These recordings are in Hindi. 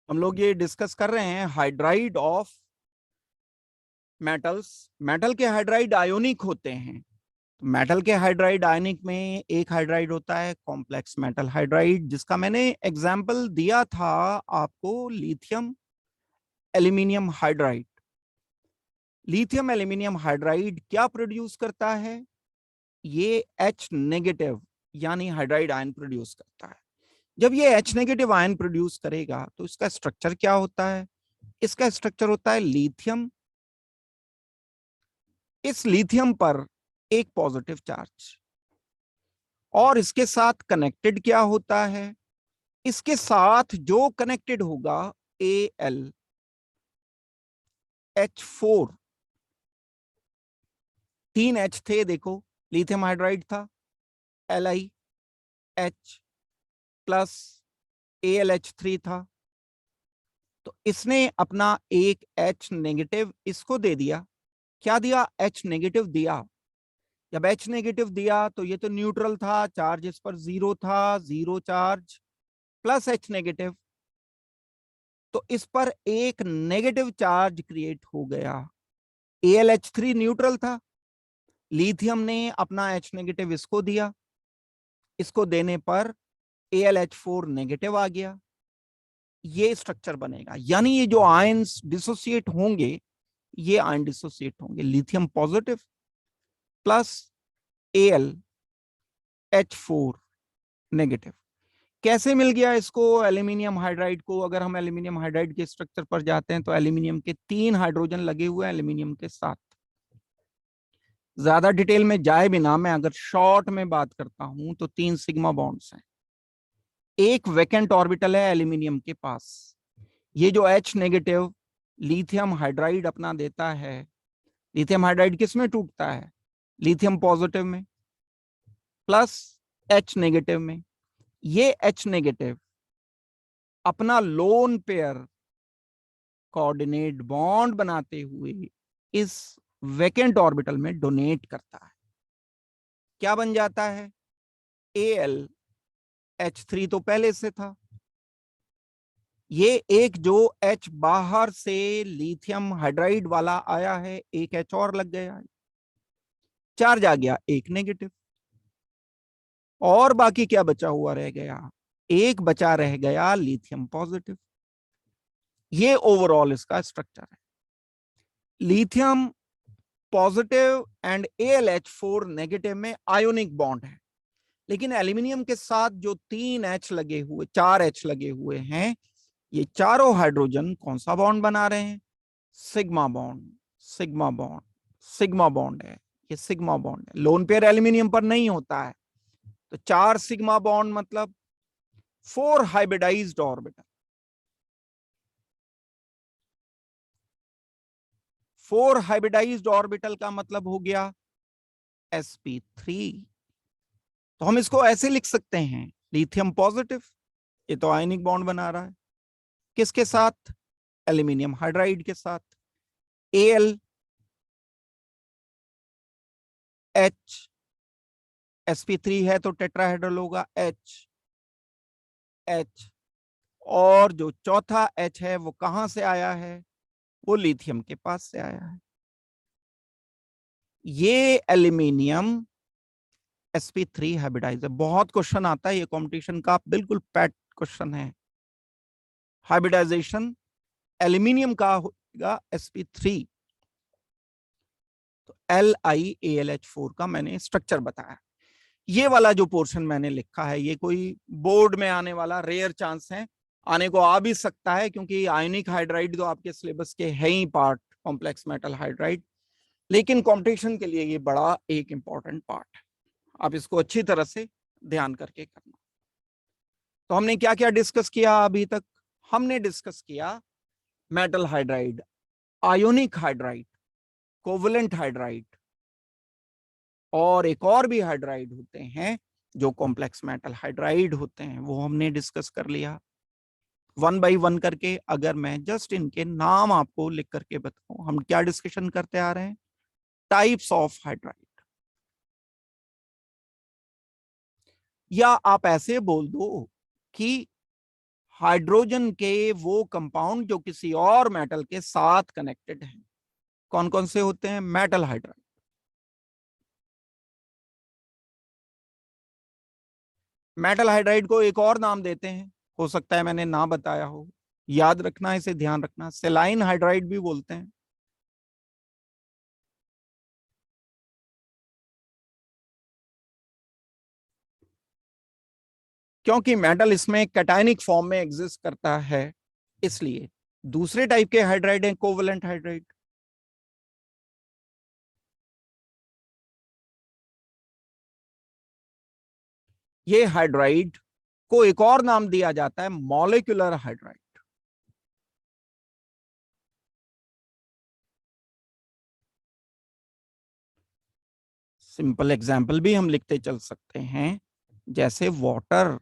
हम लोग ये डिस्कस कर रहे हैं हाइड्राइड ऑफ मेटल्स। मेटल के हाइड्राइड आयोनिक होते हैं। मेटल के हाइड्राइड आयनिक में एक हाइड्राइड होता है कॉम्प्लेक्स मेटल हाइड्राइड, जिसका मैंने एग्जाम्पल दिया था आपको, lithium aluminium hydride. Lithium aluminium hydride क्या प्रोड्यूस करता है? ये H नेगेटिव यानी हाइड्राइड आयन प्रोड्यूस करता है। जब ये H नेगेटिव आयन प्रोड्यूस करेगा तो इसका स्ट्रक्चर क्या होता है? इसका स्ट्रक्चर होता है लिथियम, इस लिथियम पर एक पॉजिटिव चार्ज, और इसके साथ कनेक्टेड क्या होता है? इसके साथ जो कनेक्टेड होगा AlH4, 3 H थे, देखो लिथियम हाइड्राइड था, LiH प्लस AlH3 था, तो इसने अपना एक H नेगेटिव इसको दे दिया। क्या दिया? H नेगेटिव दिया। जब H नेगेटिव दिया तो ये तो न्यूट्रल था, चार्ज इस पर जीरो था, zero charge plus H negative, तो इस पर एक नेगेटिव चार्ज क्रिएट हो गया। AlH3 न्यूट्रल था, लिथियम ने अपना H नेगेटिव इसको दिया, इसको देने पर AlH4 नेगेटिव आ गया। ये स्ट्रक्चर बनेगा, यानी ये जो आयंस डिसोसिएट होंगे, ये आयन डिसोसिएट होंगे, lithium positive plus AlH4 negative. कैसे मिल गया इसको एल्यूमिनियम हाइड्राइड को? अगर हम एल्यूमिनियम हाइड्राइड के स्ट्रक्चर पर जाते हैं तो एल्यूमिनियम के 3 हाइड्रोजन लगे हुए हैं एल्यूमिनियम के साथ। ज्यादा डिटेल में जाए बिना मैं अगर शॉर्ट में बात करता हूं तो 3 सिग्मा बॉन्ड्स हैं, एक वैकेंट ऑर्बिटल है एल्यूमिनियम के पास। ये जो H नेगेटिव लिथियम हाइड्राइड अपना देता है, लिथियम हाइड्राइड किस में टूटता है? लिथियम पॉजिटिव में प्लस H नेगेटिव में। ये H नेगेटिव अपना लोन पेयर कोऑर्डिनेट बॉन्ड बनाते हुए इस वैकेंट ऑर्बिटल में डोनेट करता है। क्या बन जाता है? AlH3 तो पहले से था, ये एक जो H बाहर से लिथियम हाइड्राइड वाला आया है, एक H और लग गया है, चार्ज आ गया एक नेगेटिव, और बाकी क्या बचा हुआ रह गया? एक बचा रह गया लिथियम पॉजिटिव। ये ओवरऑल इसका स्ट्रक्चर है। Lithium positive and AlH4 negative में आयोनिक बॉन्ड है, लेकिन एल्यूमिनियम के साथ जो 3 H लगे हुए, 4 H लगे हुए हैं, ये चारों हाइड्रोजन कौन सा बॉन्ड बना रहे हैं? Sigma bond, sigma bond, sigma bond है, ये सिग्मा बॉन्ड है। लोन पेयर एल्यूमिनियम पर नहीं होता है, तो 4 सिग्मा बॉन्ड मतलब 4 हाइब्रिडाइज्ड ऑर्बिटल। 4 हाइब्रिडाइज्ड ऑर्बिटल का मतलब हो गया sp3। तो हम इसको ऐसे लिख सकते हैं, लिथियम पॉजिटिव, ये तो आयनिक बॉन्ड बना रहा है, किसके साथ? एल्यूमिनियम हाइड्राइड के साथ। Al H, sp3 है तो टेट्राहेड्रल होगा, H H, और जो चौथा H है वो कहां से आया है? वो लिथियम के पास से आया है। ये एल्यूमिनियम sp3 हाइब्रिडाइज है। बहुत क्वेश्चन आता है ये कंपटीशन का, बिल्कुल पैट क्वेश्चन है। हाइब्रिडाइजेशन एल्यूमिनियम का होगा sp3, तो LiAlH4 का मैंने स्ट्रक्चर बताया। ये वाला जो पोर्शन मैंने लिखा है, ये कोई बोर्ड में आने वाला रेयर चांस है, आने को आ भी सकता है, क्योंकि आयोनिक हाइड्राइड तो आपके सिलेबस के है ही पार्ट, कॉम्प्लेक्स मेटल हाइड्राइड, लेकिन कंपटीशन के लिए ये बड़ा एक इंपॉर्टेंट पार्ट है। आप इसको अच्छी तरह से ध्यान करके करना। तो हमने क्या क्या डिस्कस किया अभी तक? हमने डिस्कस किया metal hydride, ionic hydride, covalent hydride, और एक और भी हाइड्राइड होते हैं जो कॉम्प्लेक्स मेटल हाइड्राइड होते हैं, वो हमने डिस्कस कर लिया। वन बाय वन करके अगर मैं जस्ट इनके नाम आपको लिख करके बताऊं, हम क्या डिस्कशन करते आ रहे हैं? टाइप्स ऑफ हाइड्राइड, या आप ऐसे बोल दो कि हाइड्रोजन के वो कंपाउंड जो किसी और मेटल के साथ कनेक्टेड हैं। कौन कौन से होते हैं? Metal hydride. मेटल हाइड्राइड को एक और नाम देते हैं, हो सकता है मैंने ना बताया हो, याद रखना, इसे ध्यान रखना, सेलाइन हाइड्राइड भी बोलते हैं। क्योंकि मेटल इसमें कैटायनिक फॉर्म में एग्जिस्ट करता है, इसलिए। दूसरे टाइप के हाइड्राइड हैं कोवलेंट हाइड्राइड। ये हाइड्राइड को एक और नाम दिया जाता है मॉलिक्यूलर हाइड्राइड। सिंपल एग्जाम्पल भी हम लिखते चल सकते हैं, जैसे वाटर,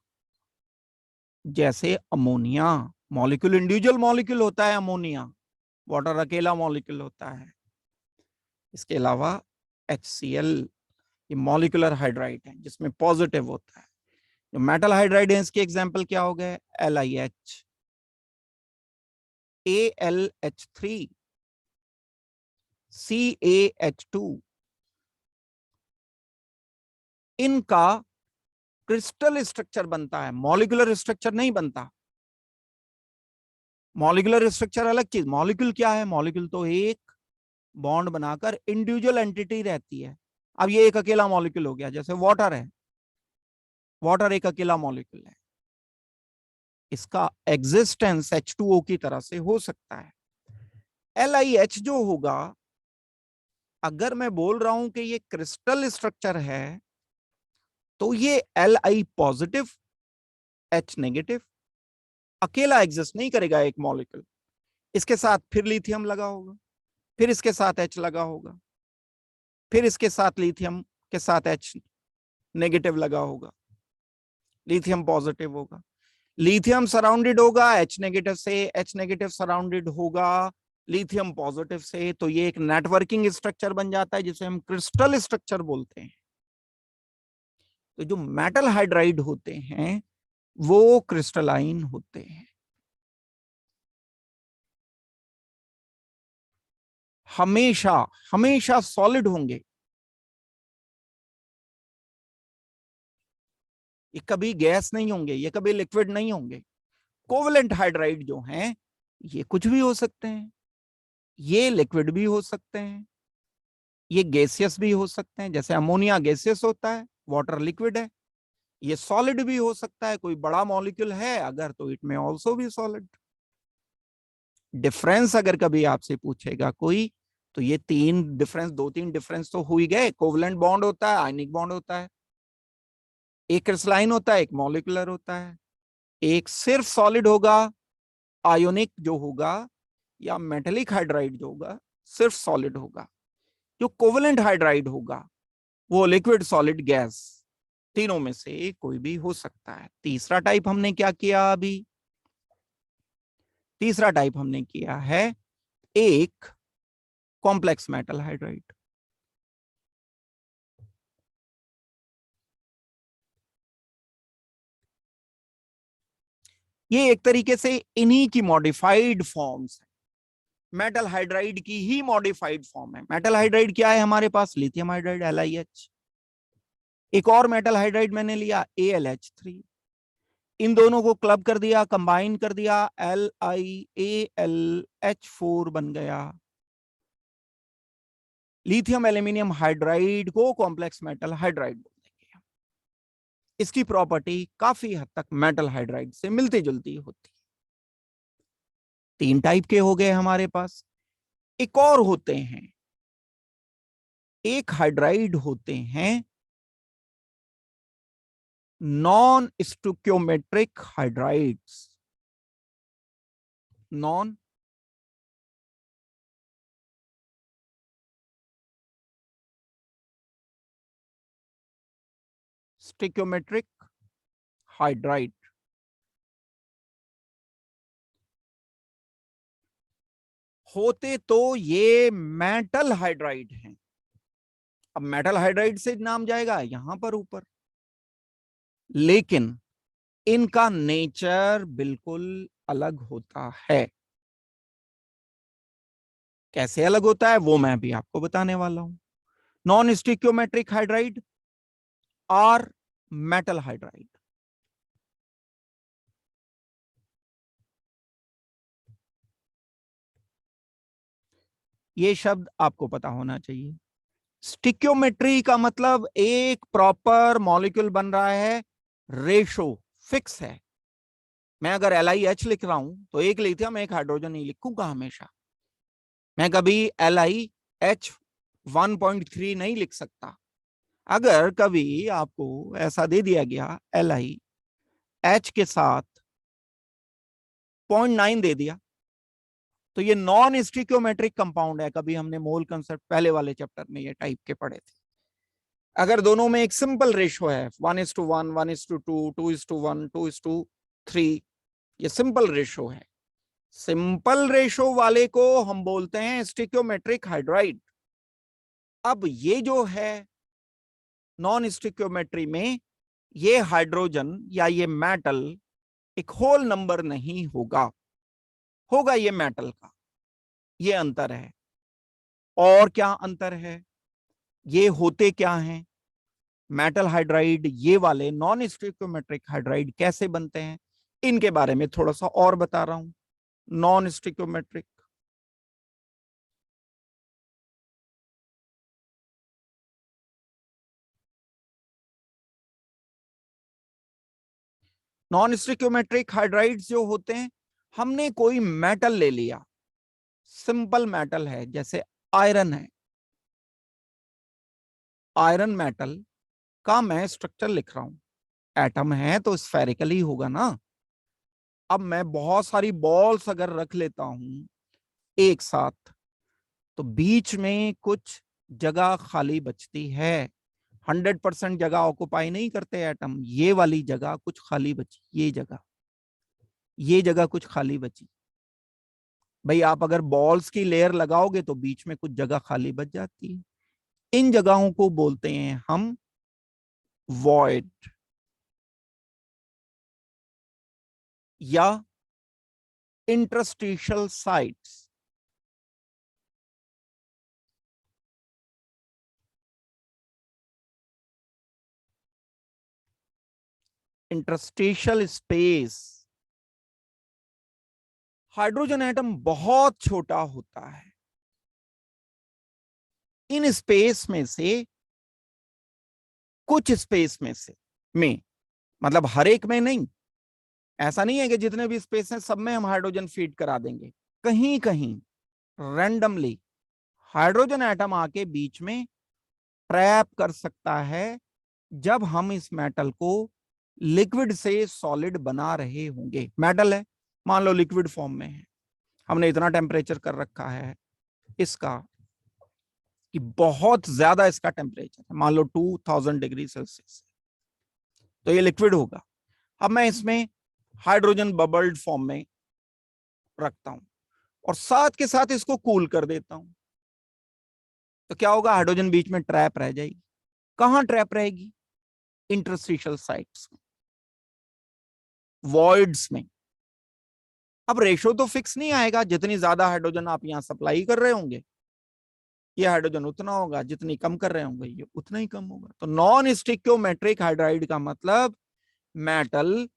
जैसे अमोनिया। मॉलिक्यूल इंडिविजुअल मॉलिक्यूल होता है अमोनिया, वाटर अकेला मॉलिक्यूल होता है। इसके अलावा HCl, ये मॉलिक्यूलर हाइड्राइड है जिसमें पॉजिटिव होता है। जो मेटल हाइड्राइड है इसके एग्जाम्पल क्या हो गए? LiH, AlH3, CaH2। इनका क्रिस्टल स्ट्रक्चर बनता है, मॉलिक्यूलर स्ट्रक्चर नहीं बनता। मॉलिक्यूलर स्ट्रक्चर अलग चीज, मॉलिक्यूल क्या है? मॉलिक्यूल तो एक बॉन्ड बनाकर इंडिविजुअल एंटिटी रहती है। अब ये एक अकेला मॉलिक्यूल हो गया, जैसे वाटर है, वाटर एक अकेला मॉलिक्यूल है। इसका एग्जिस्टेंस H2O की तरह से हो सकता है। LiH जो होगा, अगर मैं बोल रहा हूं कि ये क्रिस्टल स्ट्रक्चर है, तो ये Li पॉजिटिव, H नेगेटिव, अकेला एग्जिस्ट नहीं करेगा एक मॉलिक्यूल। इसके साथ फिर लिथियम लगा होगा, फिर इसके साथ H लगा होगा, फिर इसके साथ लिथियम के साथ H नेगेटिव लगा होगा, लिथियम पॉजिटिव होगा, लिथियम सराउंडेड होगा H नेगेटिव से, H नेगेटिव सराउंडेड होगा लिथियम पॉजिटिव से। तो ये एक नेटवर्किंग स्ट्रक्चर बन जाता है जिसे हम क्रिस्टल स्ट्रक्चर बोलते हैं। तो जो मेटल हाइड्राइड होते हैं वो क्रिस्टलाइन होते हैं, हमेशा हमेशा सॉलिड होंगे। ये कभी गैस नहीं होंगे, ये कभी लिक्विड नहीं होंगे। कोवलेंट हाइड्राइड जो हैं ये कुछ भी हो सकते हैं, ये लिक्विड भी हो सकते हैं, ये गैसियस भी हो सकते हैं, जैसे अमोनिया गैसियस होता है, वाटर लिक्विड है। ये सॉलिड भी हो सकता है, कोई बड़ा मॉलिक्यूल है अगर तो इट में ऑल्सो भी सॉलिड। डिफरेंस अगर कभी आपसे पूछेगा कोई, तो ये तीन डिफरेंस, दो तीन डिफरेंस तो हो ही गए। कोवलेंट बॉन्ड होता है, आयनिक बॉन्ड होता है, एक क्रिस्टलाइन होता है, एक मॉलिक्यूलर होता है। एक सिर्फ सॉलिड होगा, आयोनिक जो होगा, या मेटेलिक हाइड्राइड जो होगा सिर्फ सॉलिड होगा। जो कोवलेंट हाइड्राइड होगा वो लिक्विड, सॉलिड, गैस, तीनों में से कोई भी हो सकता है। तीसरा टाइप हमने क्या किया अभी? तीसरा टाइप हमने किया है एक कॉम्प्लेक्स मेटल हाइड्राइड। ये एक तरीके से इन्हीं की मॉडिफाइड फॉर्म्स है, मेटल हाइड्राइड की ही मॉडिफाइड फॉर्म है। मेटल हाइड्राइड क्या है हमारे पास? Lithium hydride LiH। एक और मेटल हाइड्राइड मैंने लिया AlH3। इन दोनों को क्लब कर दिया, कंबाइन कर दिया, LiAlH4 बन गया। लिथियम एल्यूमिनियम हाइड्राइड को कॉम्प्लेक्स मेटल हाइड्राइड बोलेंगे। इसकी प्रॉपर्टी काफी हद तक मेटल हाइड्राइड से मिलती जुलती होती है। तीन टाइप के हो गए हमारे पास। एक और होते हैं, एक हाइड्राइड होते हैं non stoichiometric hydrides. Non stoichiometric hydride. होते तो ये मेटल हाइड्राइड हैं। अब मेटल हाइड्राइड से नाम जाएगा यहां पर ऊपर, लेकिन इनका नेचर बिल्कुल अलग होता है। कैसे अलग होता है वो मैं भी आपको बताने वाला हूं। नॉन स्टिक्योमेट्रिक हाइड्राइड और मेटल हाइड्राइड। ये शब्द आपको पता होना चाहिए। स्टिक्योमेट्री का मतलब एक प्रॉपर मॉलिक्यूल बन रहा है, रेशो फिक्स है। मैं अगर LiH लिख रहा हूं तो एक लिथियम एक हाइड्रोजन नहीं लिखूंगा हमेशा। मैं कभी LiH 1.3 नहीं लिख सकता। अगर कभी आपको ऐसा दे दिया गया LiH के साथ 0.9 दे दिया तो ये नॉन स्टिक्योमेट्रिक कंपाउंड है। कभी हमने मोल कंसेप्ट पहले वाले चैप्टर में ये टाइप के पढ़े थे। अगर दोनों में एक सिंपल रेशो है 1:1, 1:2, 2:1, 2:3, ये सिंपल रेशो है, सिंपल रेशो वाले को हम बोलते हैं स्टिक्योमेट्रिक हाइड्राइड। अब ये जो है नॉन स्टिक्योमेट्री में ये हाइड्रोजन या ये मेटल एक होल नंबर नहीं होगा, होगा ये मेटल का। ये अंतर है। और क्या अंतर है, ये होते क्या हैं मेटल हाइड्राइड, ये वाले नॉन स्टिक्योमेट्रिक हाइड्राइड कैसे बनते हैं, इनके बारे में थोड़ा सा और बता रहा हूं। नॉन स्टिक्योमेट्रिक नॉन स्टिक्योमेट्रिक हाइड्राइड्स जो होते हैं, हमने कोई मेटल ले लिया, सिंपल मेटल है, जैसे आयरन है। आयरन मेटल का मैं स्ट्रक्चर लिख रहा हूं, एटम है तो स्फेरिकल ही होगा ना। अब मैं बहुत सारी बॉल्स अगर रख लेता हूं एक साथ तो बीच में कुछ जगह खाली बचती है। 100% जगह ऑक्युपाई नहीं करते एटम, ये वाली जगह कुछ खाली बची, ये जगह कुछ खाली बची। भाई आप अगर बॉल्स की लेयर लगाओगे तो बीच में कुछ जगह खाली बच जाती है। इन जगहों को बोलते हैं हम वॉइड या interstitial sites. Interstitial space, hydrogen atom बहुत छोटा होता है। इन स्पेस में से कुछ स्पेस में मतलब हर एक में नहीं, ऐसा नहीं है कि जितने भी स्पेस हैं सब में हम हाइड्रोजन फीड करा देंगे। कहीं कहीं रैंडमली हाइड्रोजन एटम आके बीच में ट्रैप कर सकता है जब हम इस मेटल को लिक्विड से सॉलिड बना रहे होंगे। मेटल है, मान लो लिक्विड फॉर्म में है, हमने इतना टेम्परेचर कर रखा है इसका कि बहुत ज्यादा इसका टेम्परेचर है, मान लो 2000 डिग्री सेल्सियस, तो ये लिक्विड होगा। अब मैं इसमें हाइड्रोजन बबल्ड फॉर्म में रखता हूं और साथ के साथ इसको कूल कर देता हूं, तो क्या होगा, हाइड्रोजन बीच में ट्रैप रह जाएगी। कहां ट्रैप रहेगी, इंटरस्टिशियल साइट्स में, वॉइड्स में। अब रेशो तो फिक्स नहीं आएगा, जितनी ज्यादा हाइड्रोजन आप यहां सप्लाई कर रहे होंगे ये हाइड्रोजन उतना होगा, जितनी कम कर रहे होंगे ये उतना ही कम होगा। तो नॉन स्टिक्योमेट्रिक हाइड्राइड का मतलब मेटल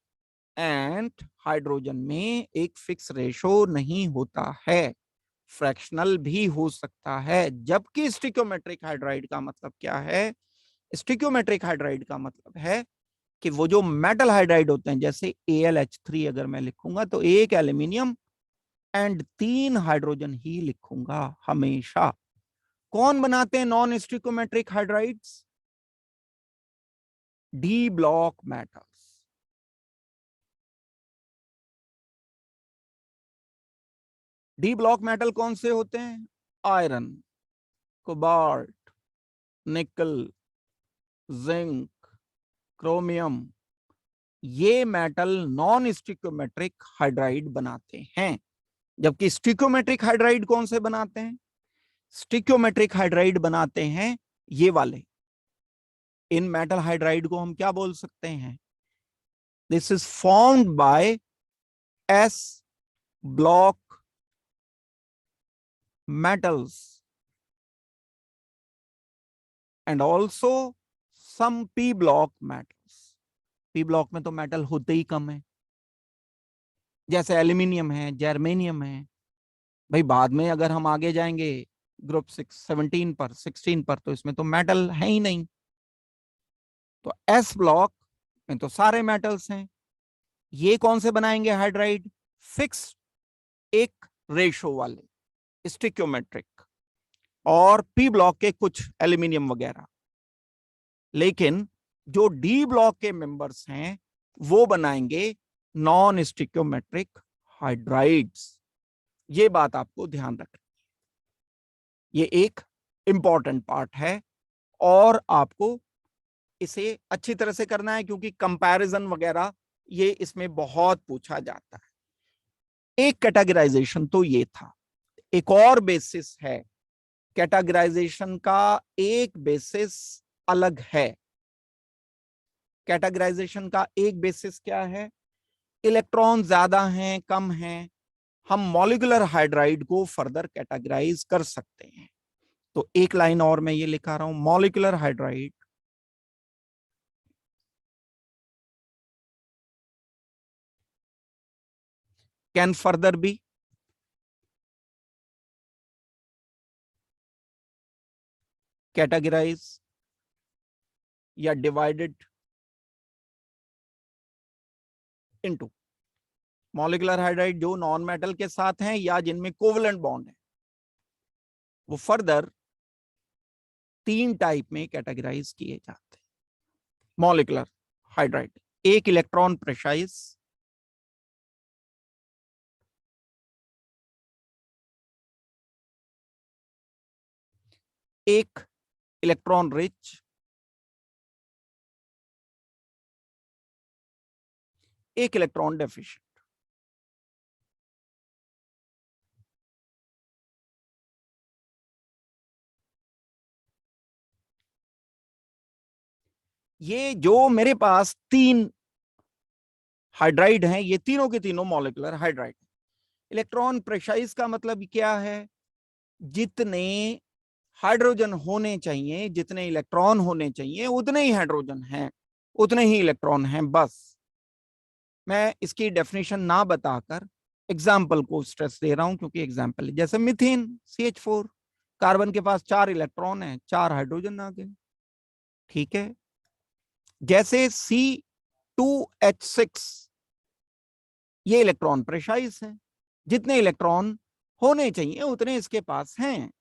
एंड हाइड्रोजन में एक फिक्स रेशो नहीं होता है, फ्रैक्शनल भी हो सकता है। जबकि स्टिक्योमेट्रिक हाइड्राइड का मतलब क्या है, स्टिक्योमेट्रिक हाइड्राइड का मतलब है कि वो जो मेटल हाइड्राइड होते हैं, जैसे AlH3 अगर मैं लिखूंगा तो एक एल्यूमिनियम एंड 3 हाइड्रोजन ही लिखूंगा हमेशा। कौन बनाते हैं non stoichiometric hydrides, d block metals. D block metal कौन से होते हैं, iron, cobalt, nickel, zinc, chromium, ये मेटल नॉन स्टिक्योमेट्रिक हाइड्राइड बनाते हैं। जबकि स्टिक्योमेट्रिक हाइड्राइड कौन से बनाते हैं, स्टिक्योमेट्रिक हाइड्राइड बनाते हैं ये वाले। इन मेटल हाइड्राइड को हम क्या बोल सकते हैं, This is formed by S block metals and also some P block metals. P block में तो मेटल होते ही कम है, जैसे एल्यूमिनियम है, जर्मेनियम है। भाई बाद में अगर हम आगे जाएंगे ग्रुप 17 पर 16 पर, तो इसमें तो मेटल है ही नहीं। तो एस ब्लॉक में तो सारे मेटल्स हैं। ये कौन से बनाएंगे हाइड्राइड? फिक्स एक रेशो वाले स्टिक्योमेट्रिक, और पी ब्लॉक के कुछ एल्यूमिनियम वगैरह। लेकिन जो डी ब्लॉक के मेंबर्स हैं वो बनाएंगे नॉन स्टिक्योमेट्रिक हाइड्राइड्स। ये बात आपको ध्यान रखनी है, ये एक इंपॉर्टेंट पार्ट है और आपको इसे अच्छी तरह से करना है, क्योंकि कंपैरिजन वगैरह ये इसमें बहुत पूछा जाता है। एक कैटेगराइजेशन तो ये था, एक और बेसिस है। कैटेगराइजेशन का एक बेसिस अलग है। कैटेगराइजेशन का एक बेसिस क्या है? इलेक्ट्रॉन ज्यादा हैं, कम हैं, हम मॉलिक्यूलर हाइड्राइड को फर्दर कैटेगराइज कर सकते हैं। तो एक लाइन और मैं ये लिखा रहा हूं, molecular hydride can further be categorize या डिवाइडेड इनटू मॉलिक्यूलर हाइड्राइड जो नॉन मेटल के साथ हैं या जिनमें कोवलेंट बॉन्ड है, वो फर्दर 3 टाइप में कैटेगराइज किए जाते हैं मॉलिक्यूलर हाइड्राइड। एक इलेक्ट्रॉन प्रेसाइज, एक इलेक्ट्रॉन रिच, एक इलेक्ट्रॉन डेफिशिएंट। ये जो मेरे पास 3 हाइड्राइड हैं, ये तीनों के तीनों मॉलिक्यूलर हाइड्राइड। इलेक्ट्रॉन प्रेसाइज का मतलब क्या है? जितने हाइड्रोजन होने चाहिए, जितने इलेक्ट्रॉन होने चाहिए, उतने ही हाइड्रोजन हैं, उतने ही इलेक्ट्रॉन हैं, बस। मैं इसकी डेफिनेशन ना बताकर एग्जाम्पल को स्ट्रेस दे रहा हूं, क्योंकि एग्जाम्पल जैसे मिथेन CH4, कार्बन के पास 4 इलेक्ट्रॉन है, 4 हाइड्रोजन आ गए, ठीक है। जैसे C2H6, ये इलेक्ट्रॉन प्रेसाइज है, जितने इलेक्ट्रॉन होने चाहिए उतने इसके पास हैं,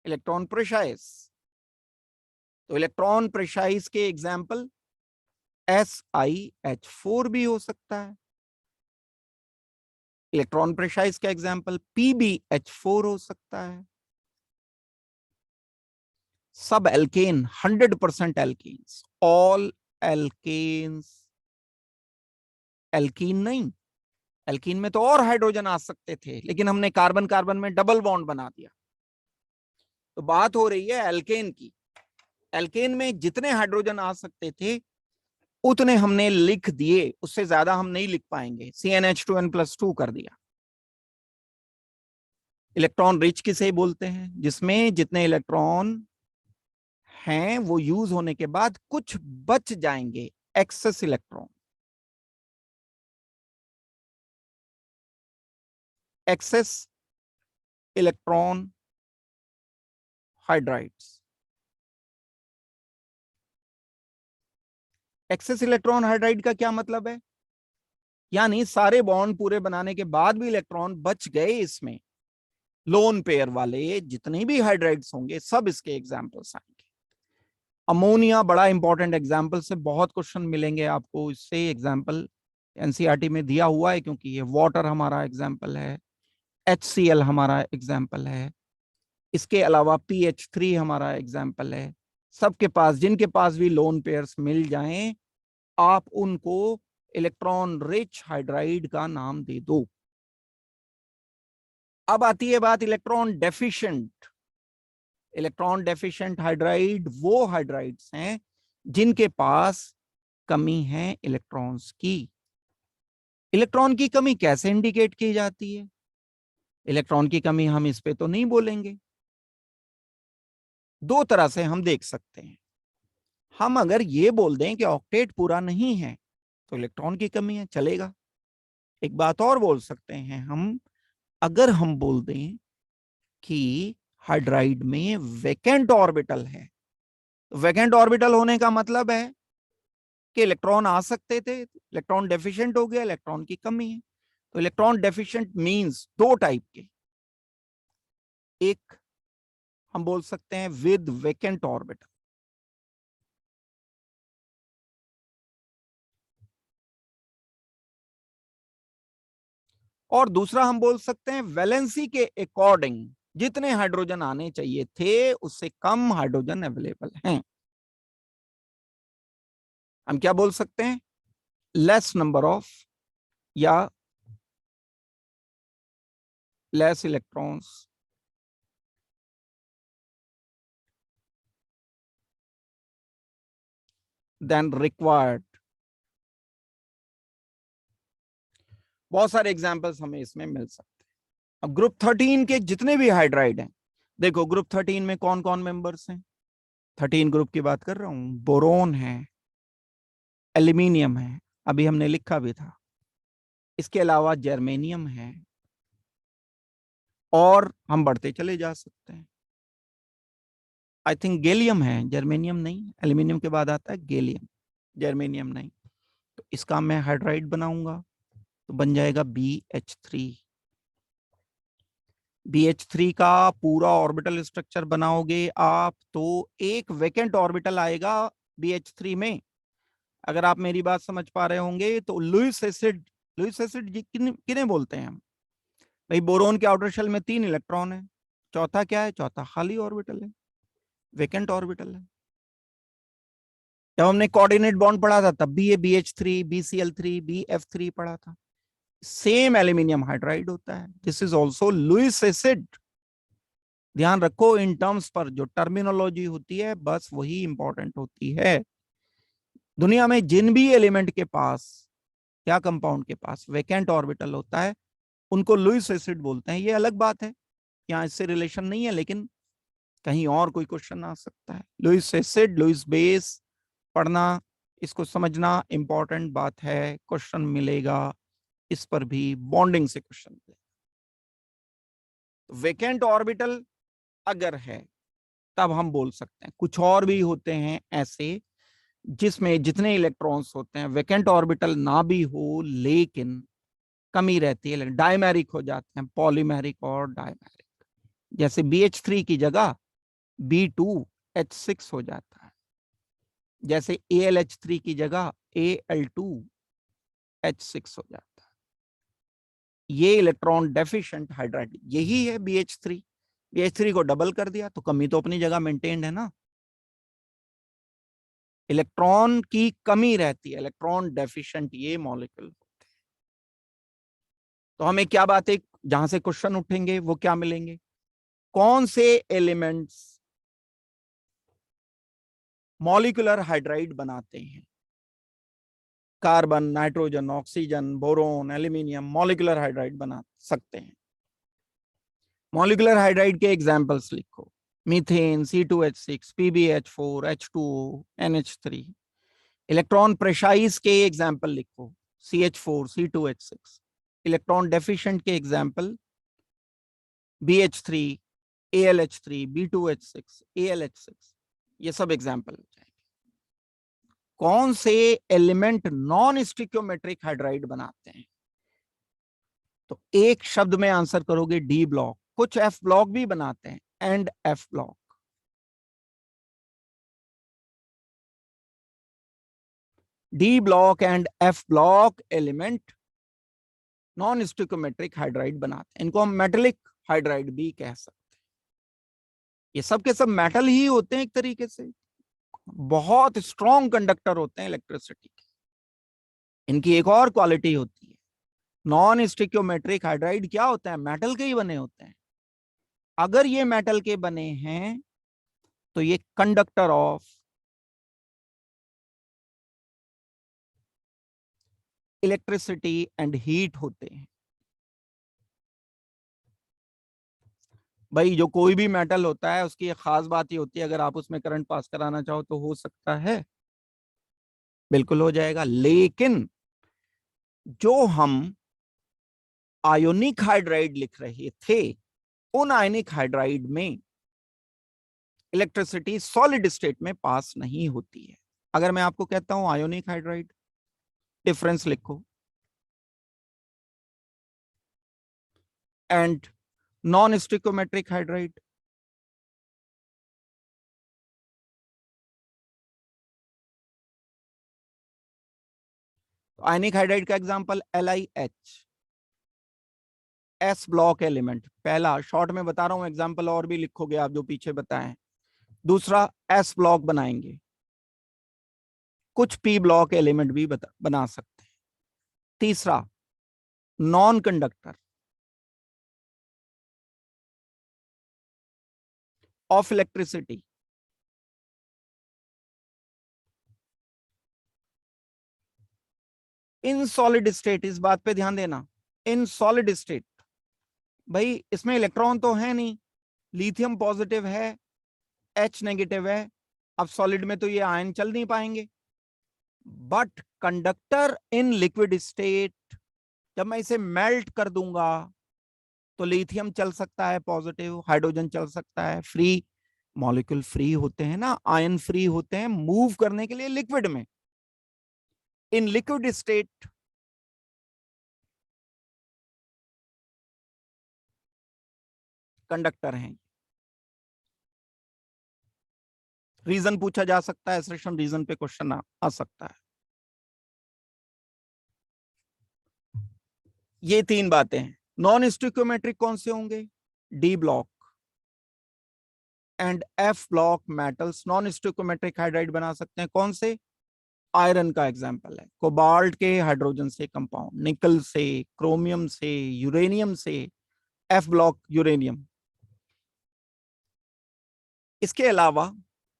इलेक्ट्रॉन प्रेसाइज। तो इलेक्ट्रॉन प्रेसाइज के एग्जाम्पल SiH4 भी हो सकता है। इलेक्ट्रॉन प्रेसाइज का एग्जाम्पल PbH4 हो सकता है। सब alkane 100% alkanes, all alkanes, alkene नहीं। एल्कीन में तो और हाइड्रोजन आ सकते थे, लेकिन हमने कार्बन कार्बन में डबल बॉन्ड बना दिया। तो बात हो रही है एल्केन की। एल्केन में जितने हाइड्रोजन आ सकते थे उतने हमने लिख दिए, उससे ज्यादा हम नहीं लिख पाएंगे, CnH2n+2 कर दिया। इलेक्ट्रॉन रिच किसे बोलते हैं? जिसमें जितने इलेक्ट्रॉन हैं वो यूज होने के बाद कुछ बच जाएंगे, excess electron. Excess electron hydrides. Excess electron hydride का क्या मतलब है? यानी सारे बॉन्ड पूरे बनाने के बाद भी इलेक्ट्रॉन बच गए इसमें, लोन पेयर वाले जितने भी हाइड्राइड्स होंगे सब इसके एग्जांपल्स आएंगे। अमोनिया बड़ा इंपॉर्टेंट एग्जांपल से बहुत क्वेश्चन मिलेंगे आपको, इससे एग्जांपल एनसीईआरटी में दिया हुआ है, क्योंकि ये वाटर हमारा एग्जांपल है, HCl हमारा एग्जांपल है, इसके अलावा PH3 हमारा एग्जांपल है। सबके पास, जिनके पास भी लोन पेयर्स मिल जाएं, आप उनको इलेक्ट्रॉन रिच हाइड्राइड का नाम दे दो। अब आती है बात electron deficient. Electron deficient hydride वो हाइड्राइड्स हैं जिनके पास कमी है इलेक्ट्रॉन्स की। इलेक्ट्रॉन की कमी कैसे इंडिकेट की जाती है? इलेक्ट्रॉन की कमी हम इस पे तो नहीं बोलेंगे। दो तरह से हम देख सकते हैं। हम अगर ये बोल दें कि ऑक्टेट पूरा नहीं है तो इलेक्ट्रॉन की कमी है, चलेगा। एक बात और बोल सकते हैं हम, अगर हम बोल दें कि हाइड्राइड में वैकेंट ऑर्बिटल है, तो वैकेंट ऑर्बिटल होने का मतलब है कि इलेक्ट्रॉन आ सकते थे, इलेक्ट्रॉन डेफिशिएंट हो गया, इलेक्ट्रॉन की कमी है। तो इलेक्ट्रॉन डेफिशिएंट मींस दो टाइप के, एक हम बोल सकते हैं विद वैकेंट ऑर्बिटल, और दूसरा हम बोल सकते हैं वैलेंसी के अकॉर्डिंग जितने हाइड्रोजन आने चाहिए थे उससे कम हाइड्रोजन अवेलेबल हैं। हम क्या बोल सकते हैं? लेस नंबर ऑफ या लेस इलेक्ट्रॉन्स देन रिक्वायर्ड। बहुत सारे एग्जांपल्स हमें इसमें मिल सकते हैं। अब ग्रुप 13 के जितने भी हाइड्राइड हैं, देखो ग्रुप 13 में कौन कौन मेंबर्स हैं? 13 ग्रुप की बात कर रहा हूं। बोरोन है, एल्यूमिनियम है, अभी हमने लिखा भी था, इसके अलावा जर्मेनियम है, और हम बढ़ते चले जा सकते हैं। आई थिंक गैलियम है, जर्मेनियम नहीं। एल्यूमिनियम के बाद आता है गैलियम, जर्मेनियम नहीं। तो इसका मैं हाइड्राइड बनाऊंगा तो बन जाएगा BH3। BH3 का पूरा ऑर्बिटल स्ट्रक्चर बनाओगे आप तो एक वैकेंट ऑर्बिटल आएगा BH3 में। अगर आप मेरी बात समझ पा रहे होंगे तो लुईस एसिड, लुईस एसिड किन्हें बोलते हैं हम? भाई बोरोन के आउटर शेल में 3 इलेक्ट्रॉन है, चौथा क्या है? चौथा खाली ऑर्बिटल है, वैकेंट ऑर्बिटल है। जब हमने कोऑर्डिनेट बॉन्ड पढ़ा था तब भी ये BH3, BCl3, BF3 पढ़ा था। सेम एल्यूमिनियम हाइड्राइड होता है। This is also Lewis acid. ध्यान रखो इन टर्म्स पर, जो टर्मिनोलॉजी होती है बस वही इंपॉर्टेंट होती है। दुनिया में जिन भी एलिमेंट के पास या कंपाउंड के पास वैकेंट ऑर्बिटल होता है उनको लुईस एसिड बोलते हैं। ये अलग बात है, यहाँ इससे रिलेशन नहीं है, लेकिन कहीं और कोई क्वेश्चन आ सकता है। लुईस एसिड, लुईस बेस पढ़ना, इसको समझना इंपॉर्टेंट बात है। क्वेश्चन मिलेगा इस पर भी, बॉन्डिंग से क्वेश्चन मिलेगा। वैकेंट ऑर्बिटल अगर है तब हम बोल सकते हैं। कुछ और भी होते हैं ऐसे जिसमें जितने इलेक्ट्रॉन्स होते हैं वैकेंट ऑर्बिटल ना भी हो लेकिन कमी रहती है, डायमेरिक हो जाते हैं, पॉलीमेरिक और डायमेरिक। जैसे BH3 की जगह B2H6 हो जाता है, जैसे AlH3 की जगह Al2H6 हो जाता है। ये इलेक्ट्रॉन डेफिशिएंट हाइड्राइड यही है BH3। BH3 को डबल कर दिया तो कमी तो अपनी जगह मेंटेन्ड है ना। इलेक्ट्रॉन की कमी रहती है, इलेक्ट्रॉन डेफिशिएंट ये मॉलिक्यूल। तो हमें क्या बातें जहां से क्वेश्चन उठेंगे वो क्या मिलेंगे? कौन से एलिमेंट्स मॉलिक्यूलर हाइड्राइड बनाते हैं? Carbon, nitrogen, oxygen, boron, aluminium molecular hydride बना सकते हैं। मॉलिक्यूलर हाइड्राइड के एग्जांपल्स लिखो। Methane, C2H6, PbH4, H2O, NH3। Electron precise के एग्जाम्पल लिखो। CH4, C2H6। इलेक्ट्रॉन डेफिशिएंट के example BH3, AlH3, B2H6, AlH6। ये सब एग्जाम्पल हो जाएंगे। कौन से एलिमेंट नॉन स्टिक्योमेट्रिक हाइड्राइड बनाते हैं? तो एक शब्द में आंसर करोगे डी ब्लॉक। कुछ F ब्लॉक भी बनाते हैं, and F block. D block and F block element non stoichiometric hydride बनाते हैं। इनको हम मेटेलिक हाइड्राइड भी कह सकते हैं। ये सब के सब मेटल ही होते हैं एक तरीके से, बहुत स्ट्रॉन्ग कंडक्टर होते हैं इलेक्ट्रिसिटी के। इनकी एक और क्वालिटी होती है, नॉन स्टिक्योमेट्रिक हाइड्राइड क्या होता है? मेटल के ही बने होते हैं। अगर ये मेटल के बने हैं तो ये conductor of electricity and heat होते हैं। भाई जो कोई भी मेटल होता है उसकी एक खास बात ये होती है, अगर आप उसमें करंट पास कराना चाहो तो हो सकता है, बिल्कुल हो जाएगा। लेकिन जो हम आयोनिक हाइड्राइड लिख रहे थे, उन आयोनिक हाइड्राइड में इलेक्ट्रिसिटी सॉलिड स्टेट में पास नहीं होती है। अगर मैं आपको कहता हूं आयोनिक हाइड्राइड, डिफरेंस लिखो, and non stoichiometric hydride, ionic hydride का example LiH, s block element. पहला शॉर्ट में बता रहा हूं एग्जांपल, और भी लिखोगे आप जो पीछे बताएं। दूसरा एस ब्लॉक बनाएंगे, कुछ पी ब्लॉक एलिमेंट भी बना सकते हैं। तीसरा non conductor of electricity, in solid state, इस बात पे ध्यान देना, इन सॉलिड स्टेट, भाई इसमें इलेक्ट्रॉन तो है नहीं, लिथियम पॉजिटिव है, H नेगेटिव है, अब सॉलिड में तो ये आयन चल नहीं पाएंगे। But conductor in liquid state, जब मैं इसे मेल्ट कर दूंगा तो लिथियम चल सकता है पॉजिटिव, हाइड्रोजन चल सकता है, फ्री मॉलिक्यूल फ्री होते हैं ना, आयन फ्री होते हैं मूव करने के लिए लिक्विड में। इन लिक्विड स्टेट कंडक्टर हैं। रीजन पूछा जा सकता है, सेशन रीजन पे क्वेश्चन आ सकता है। ये तीन बातें हैं। नॉन स्टिक्योमेट्रिक कौन से होंगे? D block and f block metals non stoichiometric hydride बना सकते हैं। कौन से? आयरन का एग्जांपल है, कोबाल्ट के हाइड्रोजन से कंपाउंड, निकल से, क्रोमियम से, यूरेनियम से, एफ ब्लॉक यूरेनियम। इसके अलावा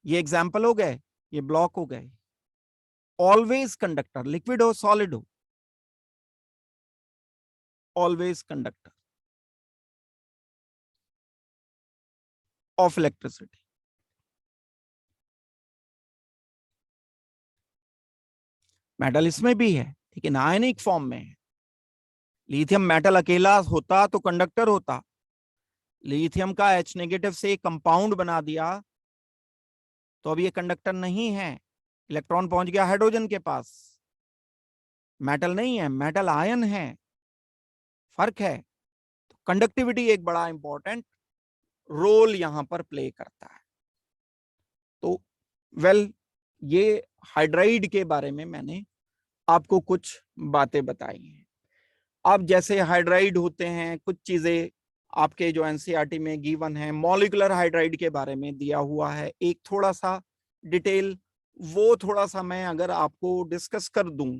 ये एग्जांपल हो गए, ये ब्लॉक हो गए। ऑलवेज कंडक्टर, लिक्विड हो सॉलिड हो, always conductor of electricity. Metal इसमें भी है लेकिन आयनिक फॉर्म में है। लिथियम मेटल अकेला होता तो कंडक्टर होता, लिथियम का H नेगेटिव से कंपाउंड बना दिया तो अब ये कंडक्टर नहीं है, इलेक्ट्रॉन पहुंच गया हाइड्रोजन के पास, मेटल नहीं है, मेटल आयन है, फर्क है। तो कंडक्टिविटी एक बड़ा इंपॉर्टेंट रोल यहां पर प्ले करता है। तो वेल ये हाइड्राइड के बारे में मैंने आपको कुछ बातें बताई हैं। अब जैसे हाइड्राइड होते हैं, कुछ चीजें आपके जो एनसीईआरटी में गिवन है, मॉलिक्यूलर हाइड्राइड के बारे में दिया हुआ है एक थोड़ा सा डिटेल, वो थोड़ा सा मैं अगर आपको डिस्कस कर दूं।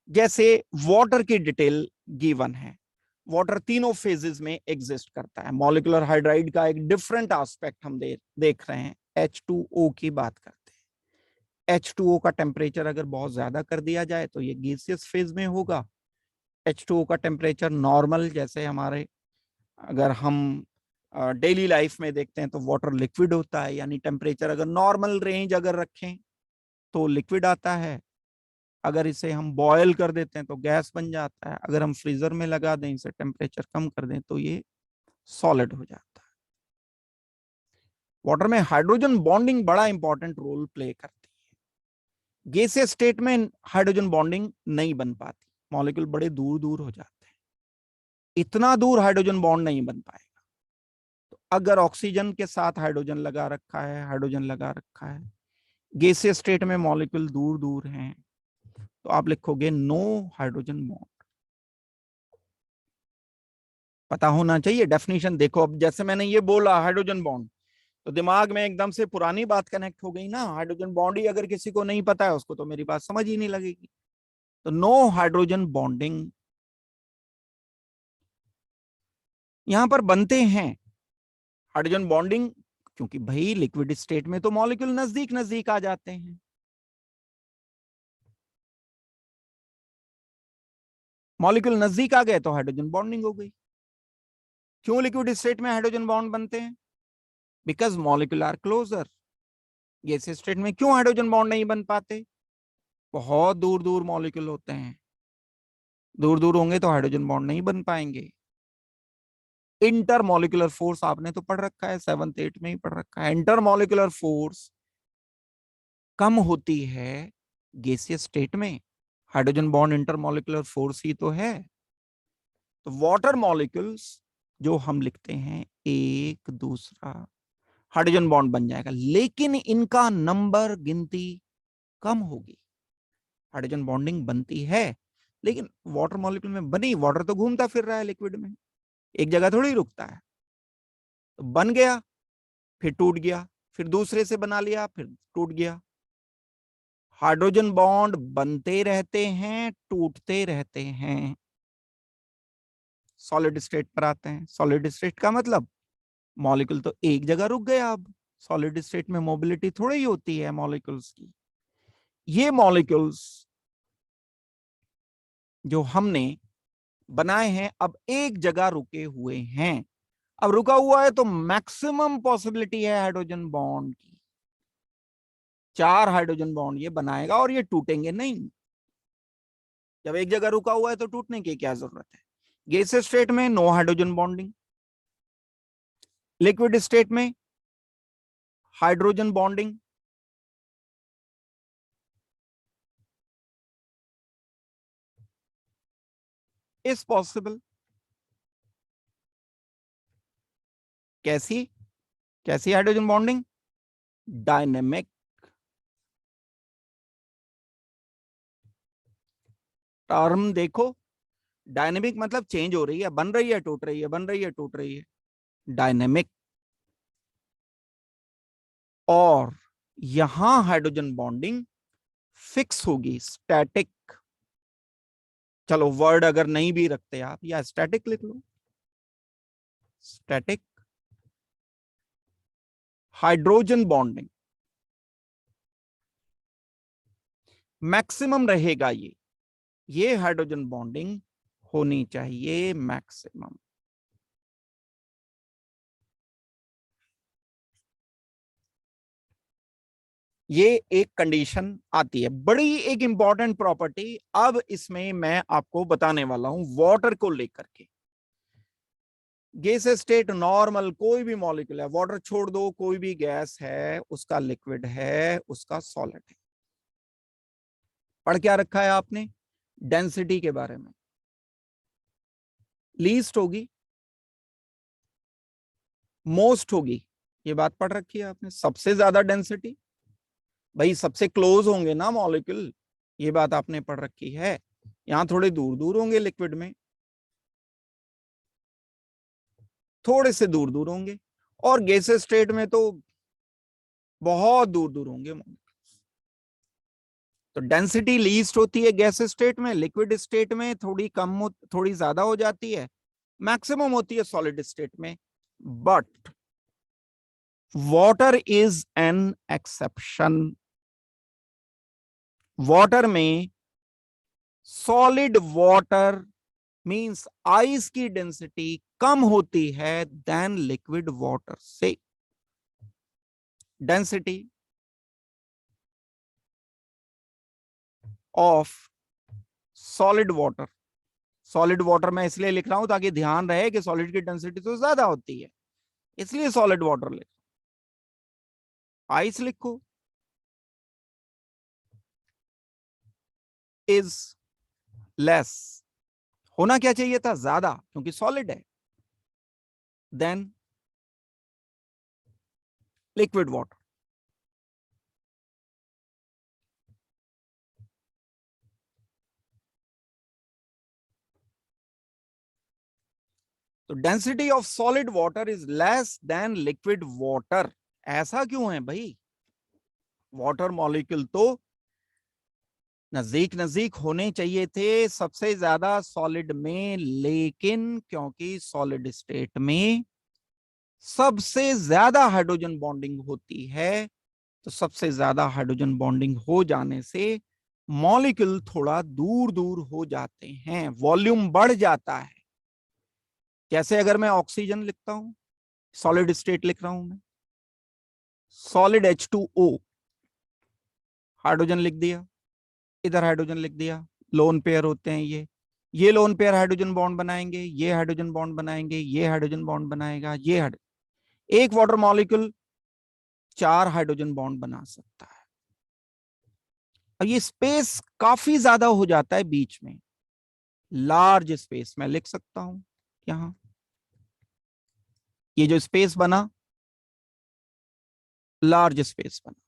जैसे वाटर की डिटेल गिवन है, वाटर तीनों फेजेस में एग्जिस्ट करता है। मॉलिक्यूलर हाइड्राइड का एक डिफरेंट एस्पेक्ट हम देख रहे हैं, H2O की बात करते हैं। H2O का टेम्परेचर अगर बहुत ज्यादा कर दिया जाए तो ये गैसियस फेज में होगा। H2O का टेम्परेचर नॉर्मल, जैसे हमारे अगर हम डेली लाइफ में देखते हैं तो वाटर लिक्विड होता है, यानी टेम्परेचर अगर नॉर्मल रेंज अगर रखें तो लिक्विड आता है, अगर इसे हम बॉयल कर देते हैं तो गैस बन जाता है, अगर हम फ्रीजर में लगा दें, इसे टेम्परेचर कम कर दें तो ये सॉलिड हो जाता है। वाटर में हाइड्रोजन बॉन्डिंग बड़ा इंपॉर्टेंट रोल प्ले करती है। गैसियस स्टेट में हाइड्रोजन बॉन्डिंग नहीं बन पाती, मॉलिक्यूल बड़े दूर दूर हो जाते हैं, इतना दूर हाइड्रोजन बॉन्ड नहीं बन पाएगा। तो अगर ऑक्सीजन के साथ हाइड्रोजन लगा रखा है, हाइड्रोजन लगा रखा है, गैसियस स्टेट में मॉलिक्यूल दूर दूर हैं, तो आप लिखोगे नो हाइड्रोजन बॉन्ड। पता होना चाहिए डेफिनेशन। देखो अब जैसे मैंने ये बोला हाइड्रोजन बॉन्ड, तो दिमाग में एकदम से पुरानी बात कनेक्ट हो गई ना, हाइड्रोजन बॉन्ड ही अगर किसी को नहीं पता है उसको तो मेरी बात समझ ही नहीं लगेगी। तो नो हाइड्रोजन बॉन्डिंग यहां पर बनते हैं। हाइड्रोजन बॉन्डिंग क्योंकि भाई लिक्विड स्टेट में तो मॉलिक्यूल नजदीक नजदीक आ जाते हैं, मॉलिक्यूल नजदीक आ गए तो हाइड्रोजन बॉन्डिंग हो गई। क्यों लिक्विड स्टेट में हाइड्रोजन बॉन्ड बनते हैं? Because molecule are closer. Gas state में क्यों हाइड्रोजन बॉन्ड नहीं बन पाते? बहुत दूर दूर मॉलिक्यूल होते हैं, दूर दूर होंगे तो हाइड्रोजन बॉन्ड नहीं बन पाएंगे। इंटरमॉलिक्यूलर फोर्स आपने तो पढ़ रखा है, 7th 8th में ही पढ़ रखा है। इंटरमॉलिक्यूलर फोर्स कम होती है गैसियस स्टेट में। हाइड्रोजन बॉन्ड इंटरमॉलिक्यूलर फोर्स ही तो है। तो वाटर मॉलिक्यूल्स जो हम लिखते हैं, एक दूसरा, हाइड्रोजन बॉन्ड बन जाएगा, लेकिन इनका नंबर, गिनती कम होगी। हाइड्रोजन बॉन्डिंग बनती है लेकिन वाटर मॉलिक्यूल में बनी, वाटर तो घूमता फिर रहा है लिक्विड में, एक जगह थोड़ी रुकता है। तो बन गया, फिर टूट गया, फिर दूसरे से बना लिया, फिर टूट गया। हाइड्रोजन बॉन्ड बनते रहते हैं, टूटते रहते हैं। सॉलिड स्टेट पर आते हैं। सॉलिड स्टेट का मतलब मॉलिक्यूल तो एक जगह रुक गया। अब सॉलिड स्टेट में मोबिलिटी थोड़ी ही होती है मॉलिक्यूल्स की। ये मॉलिक्यूल्स जो हमने बनाए हैं अब एक जगह रुके हुए हैं। अब रुका हुआ है तो मैक्सिमम पॉसिबिलिटी है हाइड्रोजन बॉन्ड की। 4 हाइड्रोजन बॉन्ड ये बनाएगा और ये टूटेंगे नहीं। जब एक जगह रुका हुआ है तो टूटने की क्या जरूरत है? गैस स्टेट में no hydrogen bonding, liquid state में हाइड्रोजन बॉन्डिंग। Is possible. कैसी? कैसी हाइड्रोजन बॉन्डिंग? डायनेमिक। टर्म देखो, डायनेमिक मतलब चेंज हो रही है, बन रही है, टूट रही है, बन रही है, टूट रही है, डायनेमिक। और यहां हाइड्रोजन बॉन्डिंग फिक्स होगी, स्टैटिक। चलो वर्ड अगर नहीं भी रखते आप, या स्टैटिक लिख लो, स्टैटिक हाइड्रोजन बॉन्डिंग। मैक्सिमम रहेगा ये हाइड्रोजन बॉन्डिंग होनी चाहिए मैक्सिमम। ये एक कंडीशन आती है, बड़ी एक इंपॉर्टेंट प्रॉपर्टी। अब इसमें मैं आपको बताने वाला हूं वाटर को लेकर के। गैस स्टेट नॉर्मल कोई भी मॉलिक्यूल है, वाटर छोड़ दो, कोई भी गैस है, उसका लिक्विड है, उसका सॉलिड है। पढ़ क्या रखा है आपने डेंसिटी के बारे में? लीस्ट होगी, मोस्ट होगी, ये बात पढ़ रखी है आपने। सबसे ज्यादा डेंसिटी, भाई सबसे क्लोज होंगे ना मॉलिक्यूल, ये बात आपने पढ़ रखी है। यहां थोड़े दूर दूर होंगे लिक्विड में, थोड़े से दूर दूर होंगे, और गैस स्टेट में तो बहुत दूर दूर होंगे। तो डेंसिटी लीस्ट होती है गैस स्टेट में, लिक्विड स्टेट में थोड़ी कम, थोड़ी ज्यादा हो जाती है, मैक्सिमम होती है सॉलिड स्टेट में। But water is an exception. Water में, सॉलिड वाटर मींस आइस की डेंसिटी कम होती है देन लिक्विड वाटर से। Density of solid water, solid water मैं इसलिए लिख रहा हूं ताकि ध्यान रहे कि सॉलिड की डेंसिटी तो ज्यादा होती है, इसलिए सॉलिड वाटर लिख। आइस लिखो, इज लेस, होना क्या चाहिए था ज्यादा क्योंकि सॉलिड है, देन लिक्विड वाटर। तो density of solid water is less than liquid water. ऐसा क्यों है भाई? वाटर मॉलिक्यूल तो नजदीक नजदीक होने चाहिए थे सबसे ज्यादा सॉलिड में, लेकिन क्योंकि सॉलिड स्टेट में सबसे ज्यादा हाइड्रोजन बॉन्डिंग होती है, तो सबसे ज्यादा हाइड्रोजन बॉन्डिंग हो जाने से मॉलिक्यूल थोड़ा दूर दूर हो जाते हैं, वॉल्यूम बढ़ जाता है। जैसे अगर मैं ऑक्सीजन लिखता हूं, सॉलिड स्टेट लिख रहा हूं मैं, सॉलिड H2O, हाइड्रोजन लिख दिया, इधर हाइड्रोजन लिख दिया, लोन पेयर होते हैं ये लोन पेयर हाइड्रोजन बॉन्ड बनाएंगे, ये हाइड्रोजन बॉन्ड बनाएंगे, ये हाइड्रोजन बॉन्ड बनाएगा, एक वाटर मॉलिक्यूल 4 हाइड्रोजन बॉन्ड बना सकता है। और ये स्पेस काफी ज्यादा हो जाता है बीच में, लार्ज स्पेस मैं लिख सकता हूं यहां, ये जो स्पेस बना, लार्ज स्पेस बना।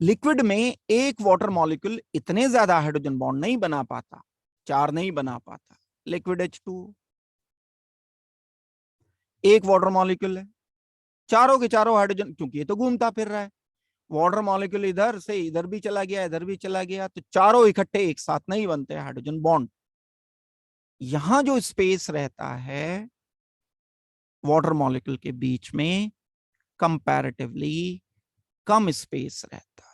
लिक्विड में एक वाटर मॉलिक्यूल इतने ज्यादा हाइड्रोजन बॉन्ड नहीं बना पाता, 4 नहीं बना पाता। लिक्विड H2O एक वाटर मॉलिक्यूल है, चारों के चारों हाइड्रोजन, क्योंकि ये तो घूमता फिर रहा है, वाटर मॉलिक्यूल इधर से इधर भी चला गया, इधर भी चला गया, तो चारों इकट्ठे एक साथ नहीं बनते हाइड्रोजन बॉन्ड। यहां जो स्पेस रहता है वाटर मॉलिक्यूल के बीच में, कंपैरेटिवली कम स्पेस रहता है,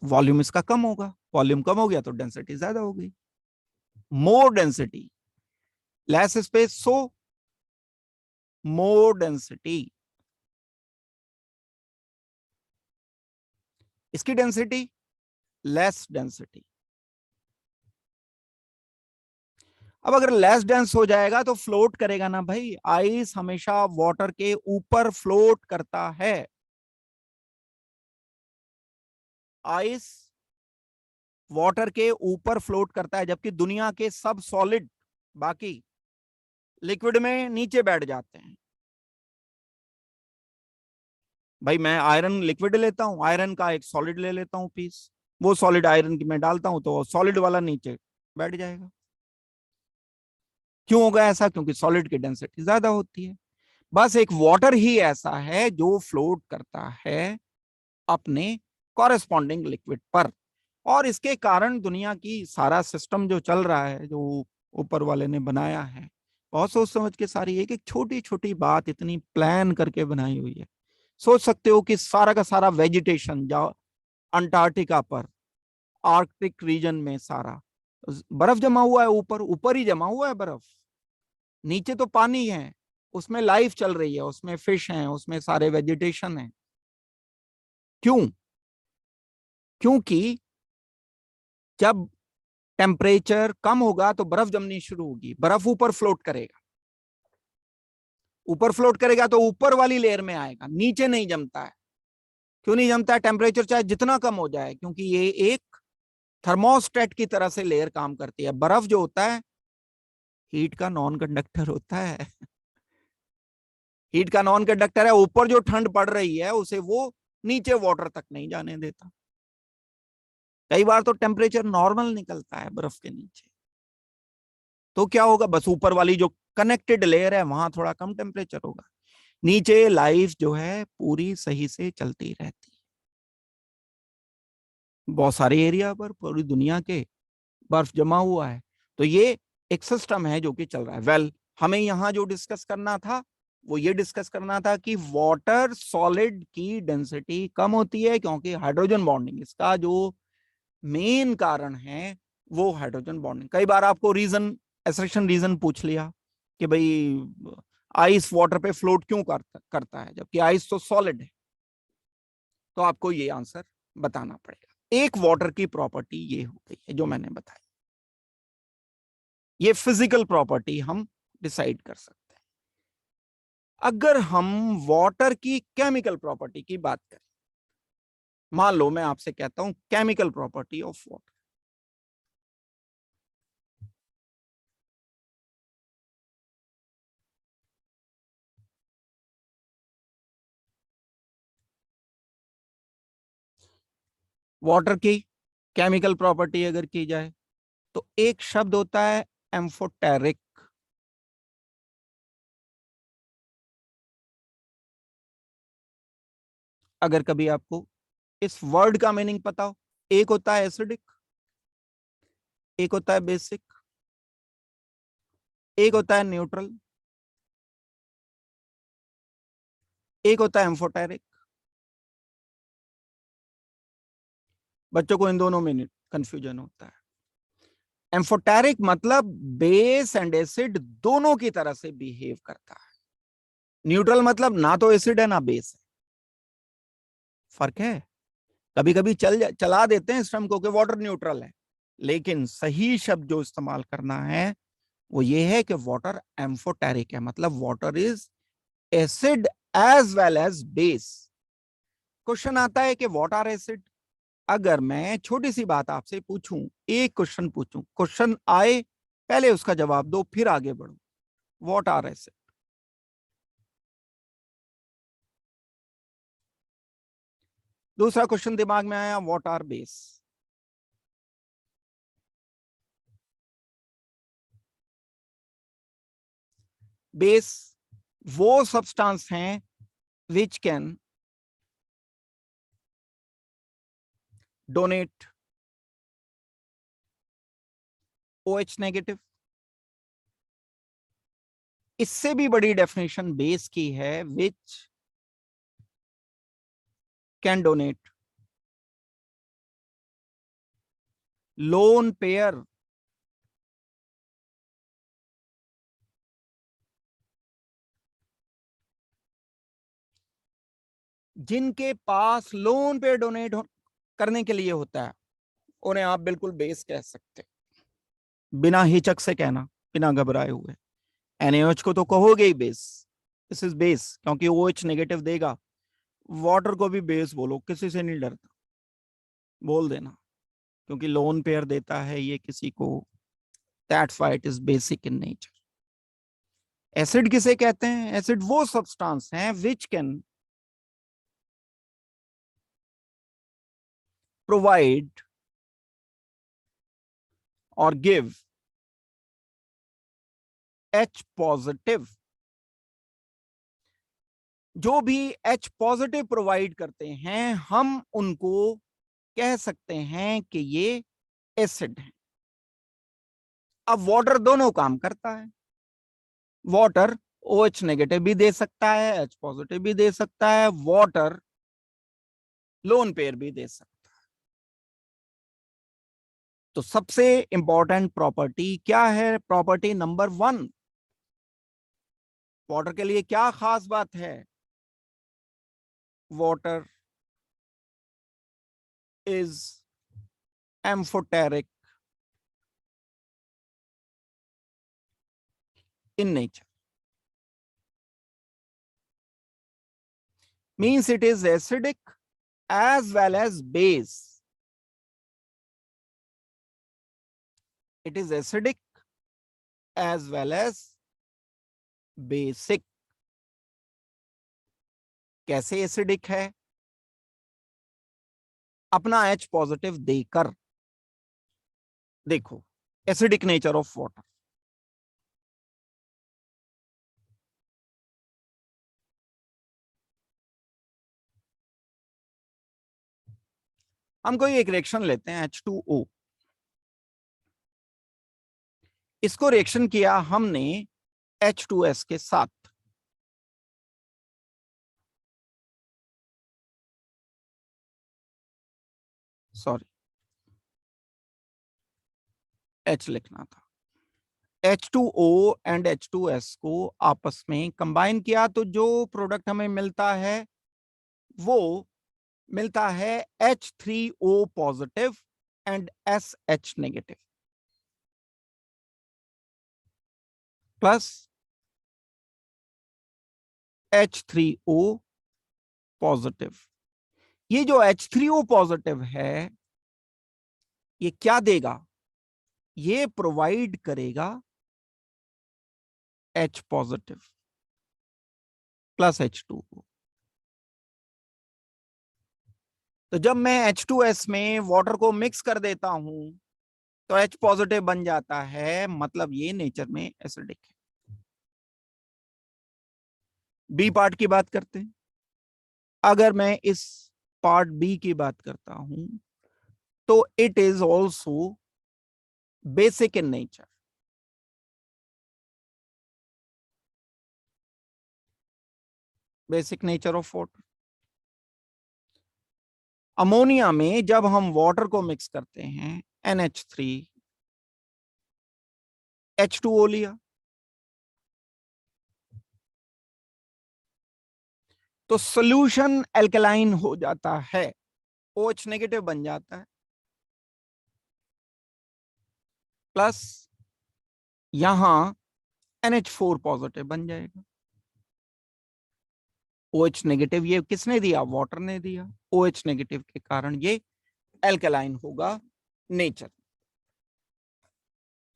वॉल्यूम इसका कम होगा, वॉल्यूम कम हो गया तो डेंसिटी ज्यादा हो गई, मोर डेंसिटी, लेस स्पेस, सो मोर डेंसिटी। इसकी डेंसिटी लेस डेंसिटी। अब अगर लेस डेंस हो जाएगा तो फ्लोट करेगा ना भाई, आइस हमेशा वाटर के ऊपर फ्लोट करता है, आइस वाटर के ऊपर फ्लोट करता है, जबकि दुनिया के सब सॉलिड बाकी लिक्विड में नीचे बैठ जाते हैं। भाई मैं आयरन लिक्विड लेता हूं, आयरन का एक सॉलिड ले लेता हूं पीस, वो सॉलिड आयरन की मैं डालता हूं तो सॉलिड वाला नीचे बैठ जाएगा। क्यों होगा ऐसा? क्योंकि सॉलिड की डेंसिटी ज्यादा होती है। बस एक वाटर ही ऐसा है जो फ्लोट करता है अपने कॉरेस्पॉन्डिंग लिक्विड पर, और इसके कारण दुनिया की सारा सिस्टम जो चल रहा है, जो ऊपर वाले ने बनाया है, बहुत सोच समझ के सारी एक एक छोटी छोटी बात इतनी प्लान करके बनाई हुई है। सोच सकते हो कि सारा का सारा वेजिटेशन जो अंटार्कटिका पर, आर्कटिक रीजन में सारा बर्फ जमा हुआ है, ऊपर ऊपर ही जमा हुआ है बर्फ, नीचे तो पानी है, उसमें लाइफ चल रही है, उसमें फिश हैं, उसमें सारे वेजिटेशन है। क्यों? क्योंकि जब टेम्परेचर कम होगा तो बर्फ जमनी शुरू होगी, बर्फ ऊपर फ्लोट करेगा, ऊपर फ्लोट करेगा तो ऊपर वाली लेयर में आएगा, नीचे नहीं जमता है। क्यों नहीं जमता है? टेम्परेचर चाहे जितना कम हो जाए, क्योंकि ये एक थर्मोस्टेट की तरह से लेयर काम करती है। बर्फ जो होता है हीट का नॉन कंडक्टर होता है, हीट का नॉन कंडक्टर है, ऊपर जो ठंड पड़ रही है उसे वो नीचे वाटर तक नहीं जाने देता। कई बार तो टेम्परेचर नॉर्मल निकलता है बर्फ के नीचे, तो क्या होगा, बस ऊपर वाली जो कनेक्टेड लेयर है वहां थोड़ा कम टेम्परेचर होगा, नीचे लाइफ जो है पूरी सही से चलती रहती है। बहुत सारे एरिया पर पूरी दुनिया के बर्फ जमा हुआ है, तो ये एक सिस्टम है जो कि चल रहा है। हमें यहाँ जो डिस्कस करना था वो ये डिस्कस करना था कि वाटर सॉलिड की डेंसिटी कम होती है क्योंकि हाइड्रोजन बॉन्डिंग, इसका जो मेन कारण है वो हाइड्रोजन बॉन्डिंग। कई बार आपको रीजन, एसेशन रीजन पूछ लिया कि भाई आइस वाटर पे फ्लोट क्यों करता है जबकि आइस तो सॉलिड है, तो आपको ये आंसर बताना पड़ेगा। एक वाटर की प्रॉपर्टी ये हो गई है जो मैंने बताई, ये फिजिकल प्रॉपर्टी हम डिसाइड कर सकते हैं। अगर हम वाटर की केमिकल प्रॉपर्टी की बात करें, मान लो मैं आपसे कहता हूं chemical property of water, water की केमिकल प्रॉपर्टी अगर की जाए तो एक शब्द होता है एम्फोटेरिक। अगर कभी आपको इस वर्ड का मीनिंग पता हो, एक होता है एसिडिक, एक होता है बेसिक, एक होता है न्यूट्रल, एक होता है एम्फोटेरिक। बच्चों को इन दोनों में कंफ्यूजन होता है। एम्फोटेरिक मतलब बेस एंड एसिड दोनों की तरह से बिहेव करता है। न्यूट्रल मतलब ना तो एसिड है ना बेस है। फर्क है। कभी कभी चला देते हैं इस टर्म को कि वाटर न्यूट्रल है, लेकिन सही शब्द जो इस्तेमाल करना है वो ये है कि वाटर एम्फोटेरिक है, मतलब water is acid as well as base. Question आता है कि व्हाट आर एसिड। अगर मैं छोटी सी बात आपसे पूछूं, एक क्वेश्चन पूछूं, क्वेश्चन आए पहले उसका जवाब दो फिर आगे बढ़ो। What are acid? दूसरा क्वेश्चन दिमाग में आया, व्हाट आर बेस? बेस वो सब्सटेंस हैं which can donate OH negative. इससे भी बड़ी डेफिनेशन बेस की है, which can donate lone pair जिनके पास लोन पेयर डोनेट करने के लिए होता है उन्हें आप बिल्कुल बेस कह सकते, बिना हिचक से कहना, बिना घबराए हुए। NaOH को तो कहोगे ही बेस, दिस इज बेस, क्योंकि OH नेगेटिव देगा। वाटर को भी बेस बोलो, किसी से नहीं डरता, बोल देना, क्योंकि लोन पेयर देता है ये किसी को। That's why it is basic in nature. Acid किसे कहते हैं? एसिड वो सब्सटेंस हैं विच कैन प्रोवाइड और गिव H पॉजिटिव। जो भी H पॉजिटिव प्रोवाइड करते हैं हम उनको कह सकते हैं कि ये एसिड है। अब वाटर दोनों काम करता है। वाटर OH नेगेटिव भी दे सकता है, H पॉजिटिव भी दे सकता है, वाटर लोन पेयर भी दे सकता है। तो सबसे इंपॉर्टेंट प्रॉपर्टी क्या है? प्रॉपर्टी नंबर 1, वाटर के लिए क्या खास बात है? Water is amphoteric in nature, means it is acidic as well as base. It is acidic as well as basic. कैसे एसिडिक है? अपना H पॉजिटिव देकर। देखो एसिडिक नेचर ऑफ वाटर, हम कोई एक रिएक्शन लेते हैं H2O, इसको रिएक्शन किया हमने H2S के साथ, सॉरी H लिखना था, H2O एंड H2S को आपस में कंबाइन किया तो जो प्रोडक्ट हमें मिलता है वो मिलता है H3O positive and SH negative plus H3O positive. ये जो H3O पॉजिटिव है ये क्या देगा? ये प्रोवाइड करेगा H पॉजिटिव प्लस H2O। तो जब मैं H2S में वाटर को मिक्स कर देता हूं तो H पॉजिटिव बन जाता है, मतलब ये नेचर में एसिडिक है। बी पार्ट की बात करते हैं। अगर मैं इस पार्ट बी की बात करता हूं तो it is also basic in nature. Basic nature of water. Ammonia में जब हम वाटर को मिक्स करते हैं NH3 H2O लिया, तो सोल्यूशन एल्कलाइन हो जाता है, OH नेगेटिव बन जाता है, प्लस यहां NH4 पॉजिटिव बन जाएगा। OH नेगेटिव ये किसने दिया? वाटर ने दिया। OH नेगेटिव के कारण ये एल्कलाइन होगा नेचर।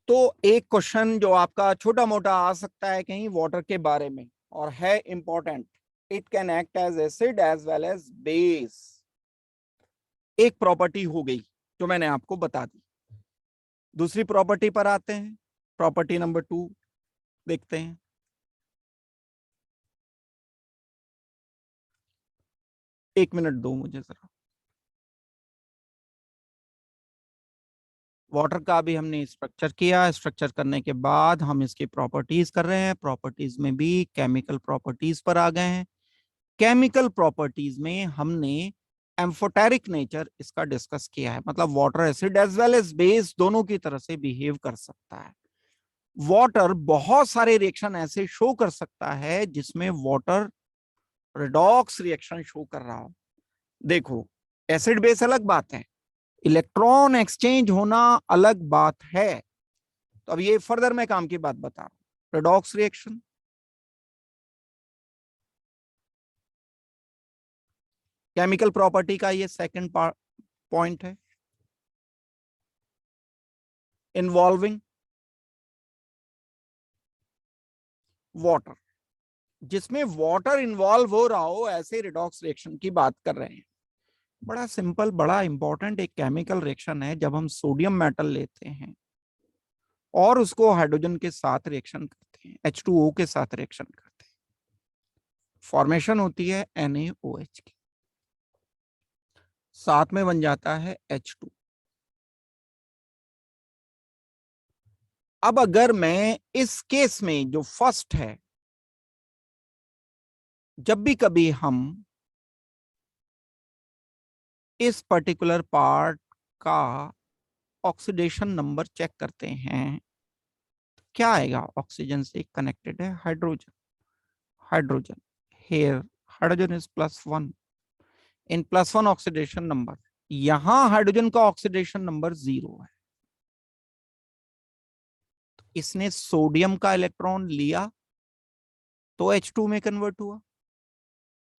तो एक क्वेश्चन जो आपका छोटा मोटा आ सकता है कहीं वाटर के बारे में और है important, it can act as acid as well as base. एक प्रॉपर्टी हो गई जो मैंने आपको बता दी। दूसरी प्रॉपर्टी पर आते हैं, प्रॉपर्टी नंबर 2 देखते हैं। एक मिनट दो मुझे जरा। वाटर का भी हमने स्ट्रक्चर किया, स्ट्रक्चर करने के बाद हम इसकी प्रॉपर्टीज कर रहे हैं। प्रॉपर्टीज में भी केमिकल प्रॉपर्टीज पर आ गए हैं। केमिकल प्रॉपर्टीज में हमने एम्फोटेरिक नेचर इसका डिस्कस किया है, मतलब water acid as well as base दोनों की तरह से बिहेव कर सकता है। वाटर बहुत सारे रिएक्शन ऐसे शो कर सकता है जिसमें वाटर रिडॉक्स रिएक्शन शो कर रहा हो। देखो, एसिड बेस अलग बात है, इलेक्ट्रॉन एक्सचेंज होना अलग बात है। तो अब ये फर्दर मैं काम की बात बता रहा हूं। रिडॉक्स रिएक्शन, केमिकल प्रॉपर्टी का ये सेकंड पॉइंट है। इन्वॉल्विंग वाटर, जिसमें वाटर इन्वॉल्व हो रहा हो ऐसे रिडॉक्स रिएक्शन की बात कर रहे हैं। बड़ा सिंपल, बड़ा इंपॉर्टेंट एक केमिकल रिएक्शन है। जब हम सोडियम मेटल लेते हैं और उसको हाइड्रोजन के साथ रिएक्शन करते हैं, H2O के साथ रिएक्शन करते हैं, फॉर्मेशन होती है NaOH की, साथ में बन जाता है H2। अब अगर मैं इस केस में जो फर्स्ट है, जब भी कभी हम इस पर्टिकुलर पार्ट का ऑक्सीडेशन नंबर चेक करते हैं, क्या आएगा? ऑक्सीजन से कनेक्टेड है hydrogen, hydrogen here, hydrogen is +1 in +1 oxidation number. यहां हाइड्रोजन का ऑक्सीडेशन नंबर 0 है। तो इसने सोडियम का इलेक्ट्रॉन लिया तो H2 में कन्वर्ट हुआ।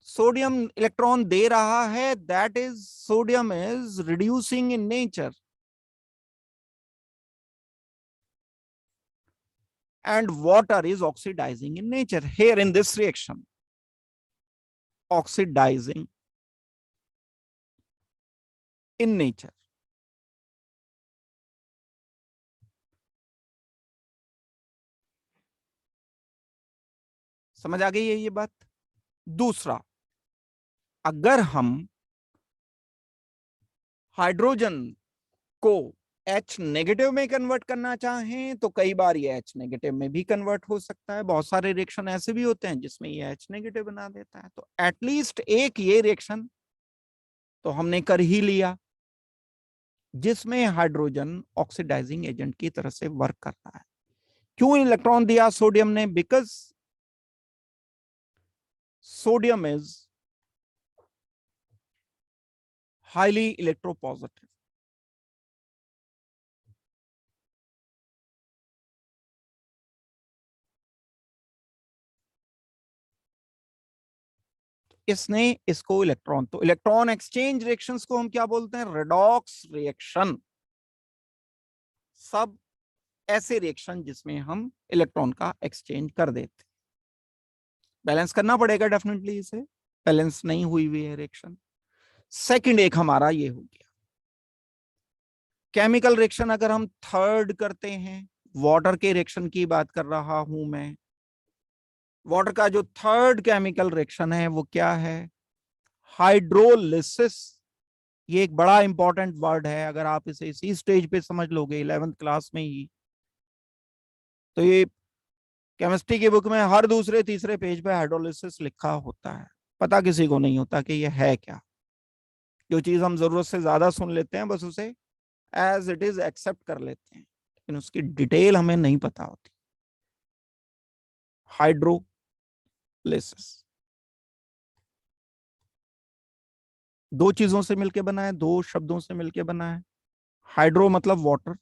सोडियम इलेक्ट्रॉन दे रहा है, that is sodium is reducing in nature and water is oxidizing in nature. Here in this reaction, oxidizing in nature. समझ आ गई है ये बात? दूसरा, अगर हम हाइड्रोजन को H नेगेटिव में कन्वर्ट करना चाहें तो कई बार ये H नेगेटिव में भी कन्वर्ट हो सकता है। बहुत सारे रिएक्शन ऐसे भी होते हैं जिसमें ये H नेगेटिव बना देता है। तो एटलीस्ट एक ये रिएक्शन तो हमने कर ही लिया जिसमें हाइड्रोजन ऑक्सीडाइजिंग एजेंट की तरह से वर्क कर रहा है। क्यों इलेक्ट्रॉन दिया सोडियम ने? Because sodium is highly electropositive. इसने इसको इलेक्ट्रॉन, तो इलेक्ट्रॉन एक्सचेंज रिएक्शंस को हम क्या बोलते हैं? Redox reaction. सब ऐसे रिएक्शन जिसमें हम इलेक्ट्रॉन का एक्सचेंज कर देते। बैलेंस करना पड़ेगा डेफिनेटली, इसे बैलेंस नहीं हुई हुई है रिएक्शन। सेकंड एक हमारा ये हो गया केमिकल रिएक्शन। अगर हम थर्ड करते हैं, वाटर के रिएक्शन की बात कर रहा हूं मैं। वाटर का जो थर्ड केमिकल रिएक्शन है वो क्या है? हाइड्रोलिसिस। ये एक बड़ा इंपॉर्टेंट वर्ड है। अगर आप इसे इसी स्टेज पे समझ लोगे 11th क्लास में ही, तो ये केमिस्ट्री की बुक में हर दूसरे तीसरे पेज पे हाइड्रोलिसिस लिखा होता है। पता किसी को नहीं होता कि ये है क्या। जो चीज हम जरूरत से ज्यादा सुन लेते हैं बस उसे एज इट इज एक्सेप्ट कर लेते हैं, लेकिन उसकी डिटेल हमें नहीं पता होती। हाइड्रोलिसिस दो चीजों से मिलकर बना है, दो शब्दों से मिलकर बना है। हाइड्रो मतलब वाटर,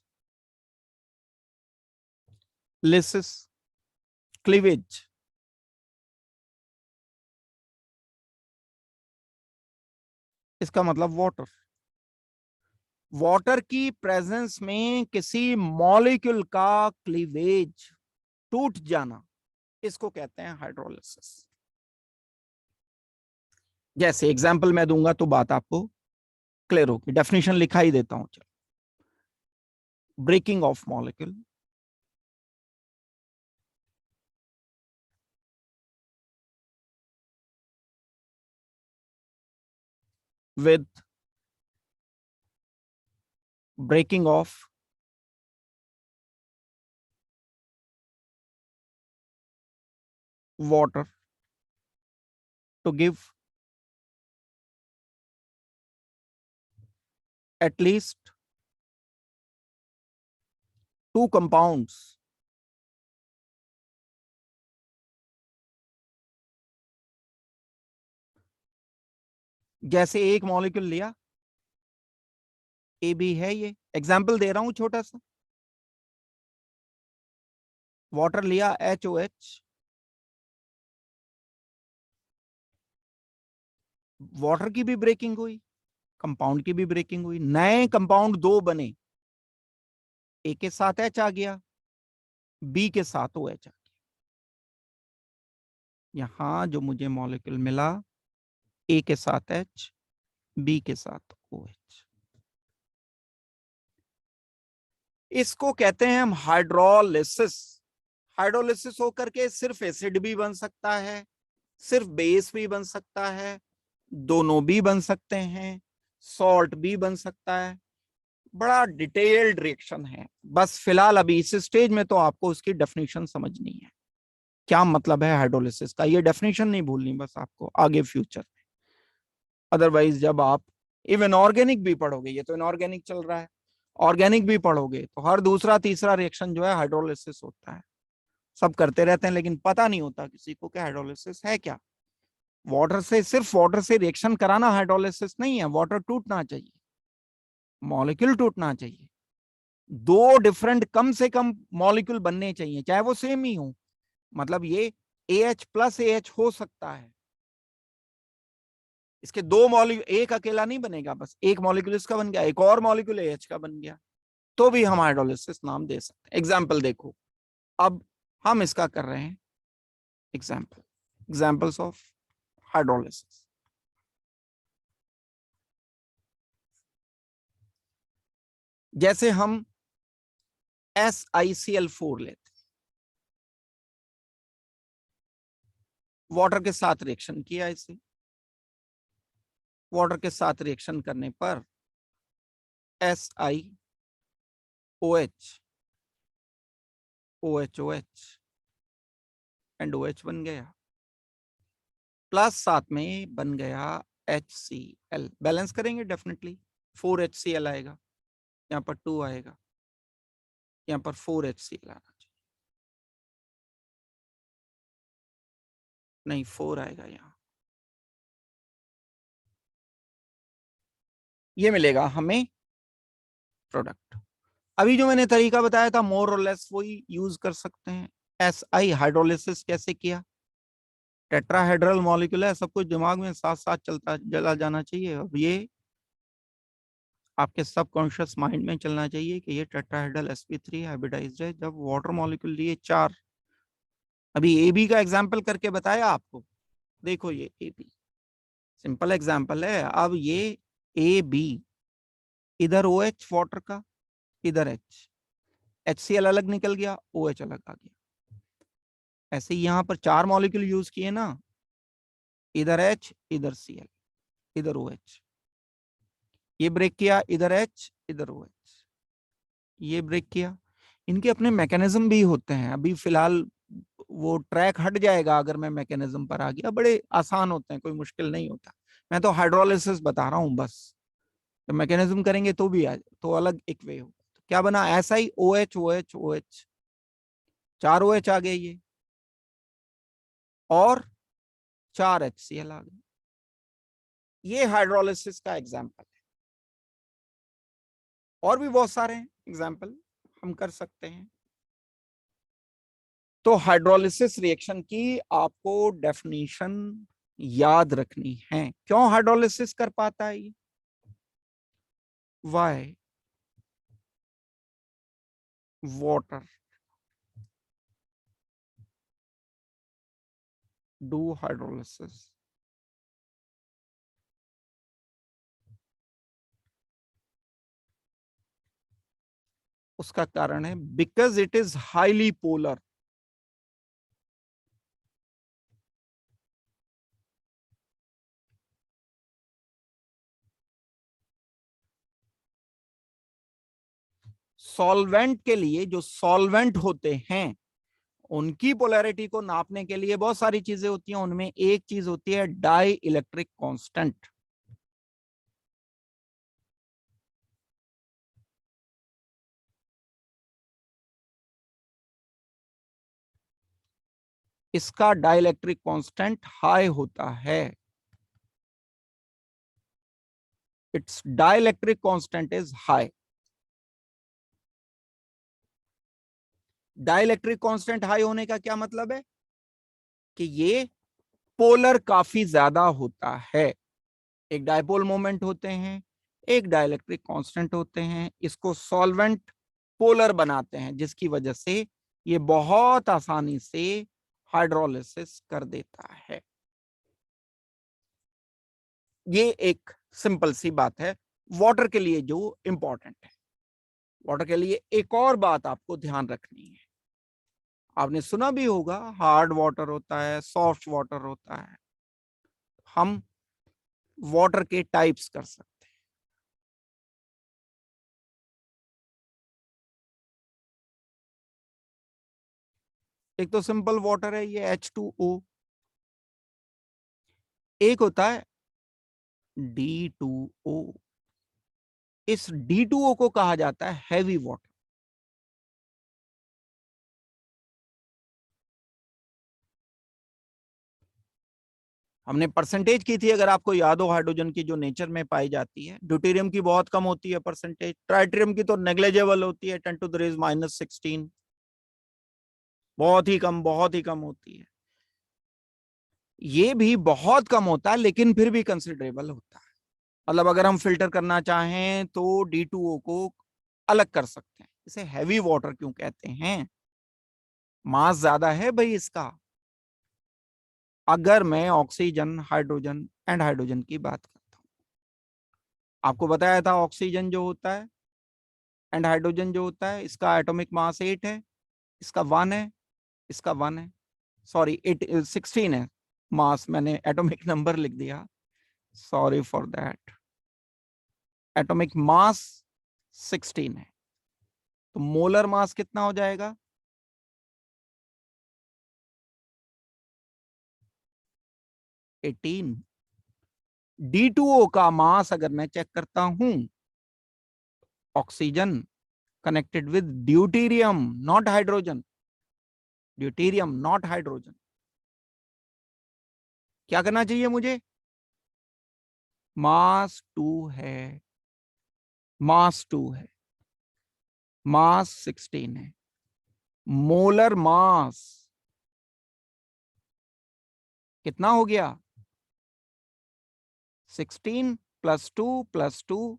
लिसिस क्लीवेज। इसका मतलब वाटर, वाटर की प्रेजेंस में किसी मॉलिक्यूल का क्लीवेज, टूट जाना, इसको कहते हैं हाइड्रोलिसिस। जैसे एग्जांपल मैं दूंगा तो बात आपको क्लियर होगी। डेफिनेशन लिखा ही देता हूं, चलो। Breaking of molecule with breaking of water to give at least two compounds जैसे एक मॉलिक्यूल लिया, ए बी है, ये एग्जाम्पल दे रहा हूं छोटा सा। वाटर लिया HOH, वाटर की भी ब्रेकिंग हुई, कंपाउंड की भी ब्रेकिंग हुई, नए कंपाउंड दो बने, ए के साथ H आ गया, बी के साथ OH आ गया। यहां जो मुझे मॉलिक्यूल मिला, ए के साथ H, बी के साथ OH, इसको कहते हैं हम हाइड्रोलिसिस। हाइड्रोलिसिस होकर के सिर्फ एसिड भी बन सकता है, सिर्फ बेस भी बन सकता है, दोनों भी बन सकते हैं, सॉल्ट भी बन सकता है। बड़ा डिटेल्ड रिएक्शन है। बस फिलहाल अभी इस स्टेज में तो आपको उसकी डेफिनेशन समझनी है, क्या मतलब है हाइड्रोलिसिस का। ये डेफिनेशन नहीं भूलनी बस आपको, आगे फ्यूचर में। अदरवाइज जब आप इवन ऑर्गेनिक भी पढ़ोगे, ये तो इनऑर्गेनिक चल रहा है, ऑर्गेनिक भी पढ़ोगे तो हर दूसरा तीसरा रिएक्शन जो है हाइड्रोलिसिस होता है। सब करते रहते हैं लेकिन पता नहीं होता किसी को कि हाइड्रोलिसिस है क्या। वाटर से, सिर्फ वाटर से रिएक्शन कराना हाइड्रोलिसिस नहीं है। वाटर टूटना चाहिए, मॉलिक्यूल टूटना चाहिए, दो डिफरेंट कम से कम मॉलिक्यूल बनने चाहिए, चाहे वो सेम ही हो। मतलब ये AH प्लस AH हो सकता है, इसके दो मॉलिक्यूल, एक अकेला नहीं बनेगा, बस एक मॉलिक्यूल इसका बन गया, एक और मॉलिक्यूल AH का बन गया, तो भी हम हाइड्रोलिसिस नाम दे सकते हैं। एग्जाम्पल देखो, अब हम इसका कर रहे हैं एग्जाम्पल्स ऑफ हाइड्रोलिसिस। जैसे हम SiCl4 लेते, वाटर के साथ रिएक्शन किया, इसे वाटर के साथ रिएक्शन करने पर SiOH, OHOH एंड OH बन गया, प्लस साथ में बन गया HCl। बैलेंस करेंगे डेफिनेटली, 4HCl आएगा, यहाँ पर 2 आएगा, यहाँ पर 4HCl आना चाहिए, नहीं 4 आएगा यहाँ। ये मिलेगा हमें प्रोडक्ट। अभी जो मैंने तरीका बताया था मोर और लेस वही यूज कर सकते हैं। SI हाइड्रोलिसिस कैसे किया, टेट्राहेड्रल मॉलिक्यूल है, सब कुछ दिमाग में साथ साथ चलता चला जाना चाहिए। अब ये आपके सबकॉन्शियस माइंड में चलना चाहिए कि ये टेट्राहेड्रल sp3 हाइब्रिडाइज्ड है। जब वाटर मॉलिक्यूल लिए 4, अभी AB का एग्जाम्पल करके बताया आपको, देखो ये AB सिंपल एग्जाम्पल है। अब ये AB, इधर OH वाटर का, इधर H, HCl अलग निकल गया, OH अलग आ गया। ऐसे ही यहाँ पर 4 मॉलिक्यूल यूज किए ना, इधर H, इधर Cl, इधर OH, ये ब्रेक किया, इधर H, इधर OH, ये ब्रेक किया। इनके अपने मैकेनिज्म भी होते हैं, अभी फिलहाल वो ट्रैक हट जाएगा अगर मैं मैकेनिज्म पर आ गया। बड़े आसान होते हैं, कोई मुश्किल नहीं होता। मैं तो हाइड्रोलिसिस बता रहा हूं बस। तो मैकेनिज्म करेंगे तो भी तो अलग एक वे होगा। तो क्या बना, ऐसा ही O H O H O H, 4 OH आ गए ये, और 4 HCl आ गए। ये हाइड्रोलिसिस का एग्जाम्पल है। और भी बहुत सारे एग्जाम्पल हम कर सकते हैं। तो हाइड्रोलिसिस रिएक्शन की आपको डेफिनेशन याद रखनी है। क्यों हाइड्रोलिसिस कर पाता है ये? Y water do hydrolysis? उसका कारण है because it is highly polar. Solvent के लिए, जो सॉल्वेंट होते हैं उनकी पोलैरिटी को नापने के लिए बहुत सारी चीजें होती हैं। उनमें एक चीज होती है डाई इलेक्ट्रिक कांस्टेंट। इसका डाई इलेक्ट्रिक कांस्टेंट हाई होता है। It's dielectric constant is high. Dielectric constant high होने का क्या मतलब है? कि ये पोलर काफी ज्यादा होता है। एक डायपोल मोमेंट होते हैं, एक डाइलेक्ट्रिक कांस्टेंट होते हैं। इसको सॉल्वेंट पोलर बनाते हैं, जिसकी वजह से ये बहुत आसानी से हाइड्रोलिसिस कर देता है। ये एक सिंपल सी बात है वाटर के लिए जो इंपॉर्टेंट है। वाटर के लिए एक और बात आपको ध्यान रखनी है। आपने सुना भी होगा हार्ड वाटर होता है, सॉफ्ट वाटर होता है। हम वाटर के टाइप्स कर सकते हैं। एक तो सिंपल वाटर है ये H2O। एक होता है D2O। इस D2O को कहा जाता है हैवी वाटर। हमने परसेंटेज की थी, अगर आपको याद हो, हाइड्रोजन की जो नेचर में पाई जाती है। ड्यूटेरियम की बहुत कम होती है परसेंटेज, ट्राइटेरियम की तो नेग्लेजेबल होती है, 10⁻⁻16। बहुत ही कम, बहुत ही कम होती है। ये भी बहुत कम होता है लेकिन फिर भी कंसिडरेबल होता है। मतलब अगर हम फिल्टर करना चाहें तो D2O को अलग कर सकते हैं। इसे हैवी वाटर क्यों कहते हैं? मास ज्यादा है भाई इसका। अगर मैं ऑक्सीजन, हाइड्रोजन एंड हाइड्रोजन की बात करता हूं, आपको बताया था ऑक्सीजन जो होता है एंड हाइड्रोजन जो होता है, इसका एटॉमिक मास 8 है, इसका 1 है, इसका 1 है। सॉरी, 16 है मास, मैंने एटॉमिक नंबर लिख दिया, sorry for that. Atomic mass 16 है। तो मोलर मास कितना हो जाएगा? 18। D2O का मास अगर मैं चेक करता हूं, oxygen connected with deuterium not hydrogen, deuterium not hydrogen, क्या करना चाहिए मुझे? मास 2 है, मास 2 है, मास 16 है। मोलर मास कितना हो गया? 16 +2 +2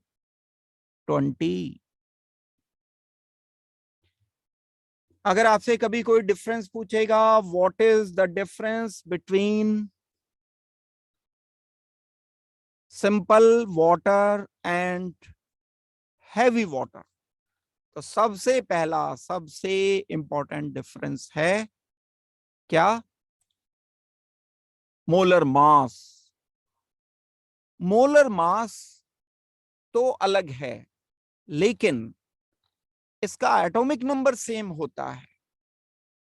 20। अगर आपसे कभी कोई डिफरेंस पूछेगा, what is the difference between simple water and heavy water, तो सबसे पहला, सबसे इंपॉर्टेंट डिफरेंस है क्या? Molar mass. मोलर मास तो अलग है, लेकिन इसका एटॉमिक नंबर सेम होता है।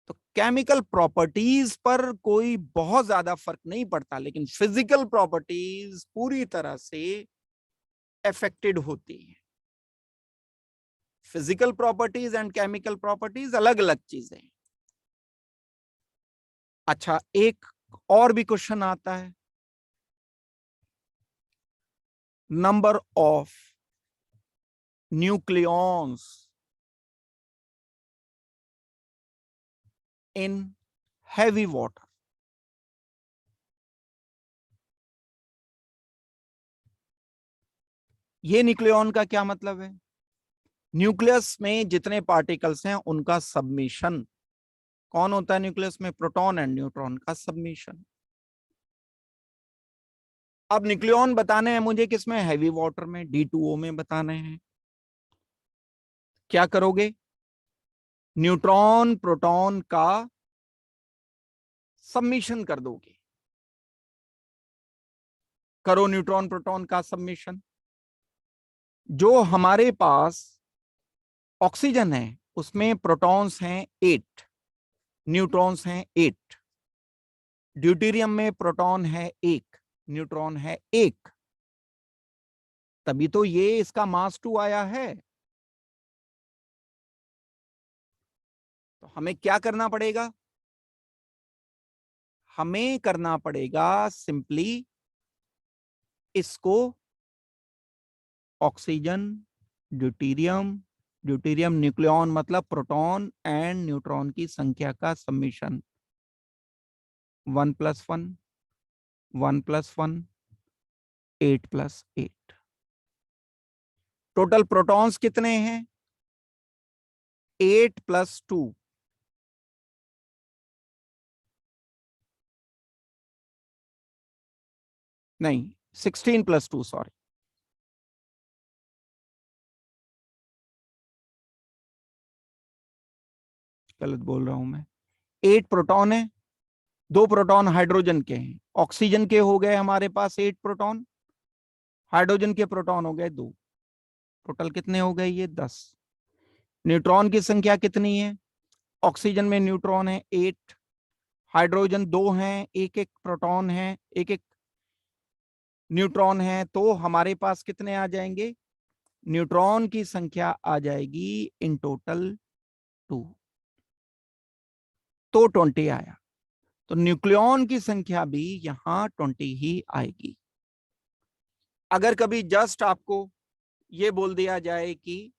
तो केमिकल प्रॉपर्टीज पर कोई बहुत ज्यादा फर्क नहीं पड़ता, लेकिन फिजिकल प्रॉपर्टीज पूरी तरह से अफेक्टेड होती है। Physical properties and chemical properties अलग अलग चीजें हैं। अच्छा, एक और भी क्वेश्चन आता है, number of nucleons in heavy water. ये न्यूक्लियॉन का क्या मतलब है? न्यूक्लियस में जितने पार्टिकल्स हैं उनका सबमिशन कौन होता है? न्यूक्लियस में प्रोटॉन एंड न्यूट्रॉन का सबमिशन। अब न्यूक्लियॉन बताने हैं मुझे किसमें? हैवी वाटर में, D2O में बताने हैं। क्या करोगे? न्यूट्रॉन प्रोटॉन का सबमिशन कर दोगे। करो न्यूट्रॉन प्रोटॉन का सबमिशन। जो हमारे पास ऑक्सीजन है उसमें प्रोटॉन्स हैं 8, न्यूट्रॉन्स हैं 8। ड्यूटेरियम में प्रोटॉन है 1, न्यूट्रॉन है 1। तभी तो ये इसका मास 2 आया है। तो हमें क्या करना पड़ेगा? हमें करना पड़ेगा सिंपली इसको ऑक्सीजन, ड्यूटेरियम, ड्यूटेरियम न्यूक्लियॉन मतलब प्रोटॉन एंड न्यूट्रॉन की संख्या का समीशन 1+1, 1+1, 8+8। टोटल प्रोटॉन्स कितने हैं? 8+2, नहीं 16+2, सॉरी गलत बोल रहा हूं मैं। 8 प्रोटॉन है, 2 प्रोटॉन हाइड्रोजन के हैं। ऑक्सीजन के हो गए हमारे पास 8 प्रोटॉन, हाइड्रोजन के प्रोटॉन हो गए 2। टोटल कितने हो गए? ये 10। न्यूट्रॉन की संख्या कितनी है? ऑक्सीजन में न्यूट्रॉन है 8, हाइड्रोजन 2 हैं, एक एक प्रोटॉन है, एक एक न्यूट्रॉन है। तो हमारे पास कितने आ जाएंगे? न्यूट्रॉन की संख्या आ जाएगी इन टोटल 2, तो 20 आया। तो न्यूक्लियॉन की संख्या भी यहां 20 ही आएगी। अगर कभी जस्ट आपको ये बोल दिया जाए कि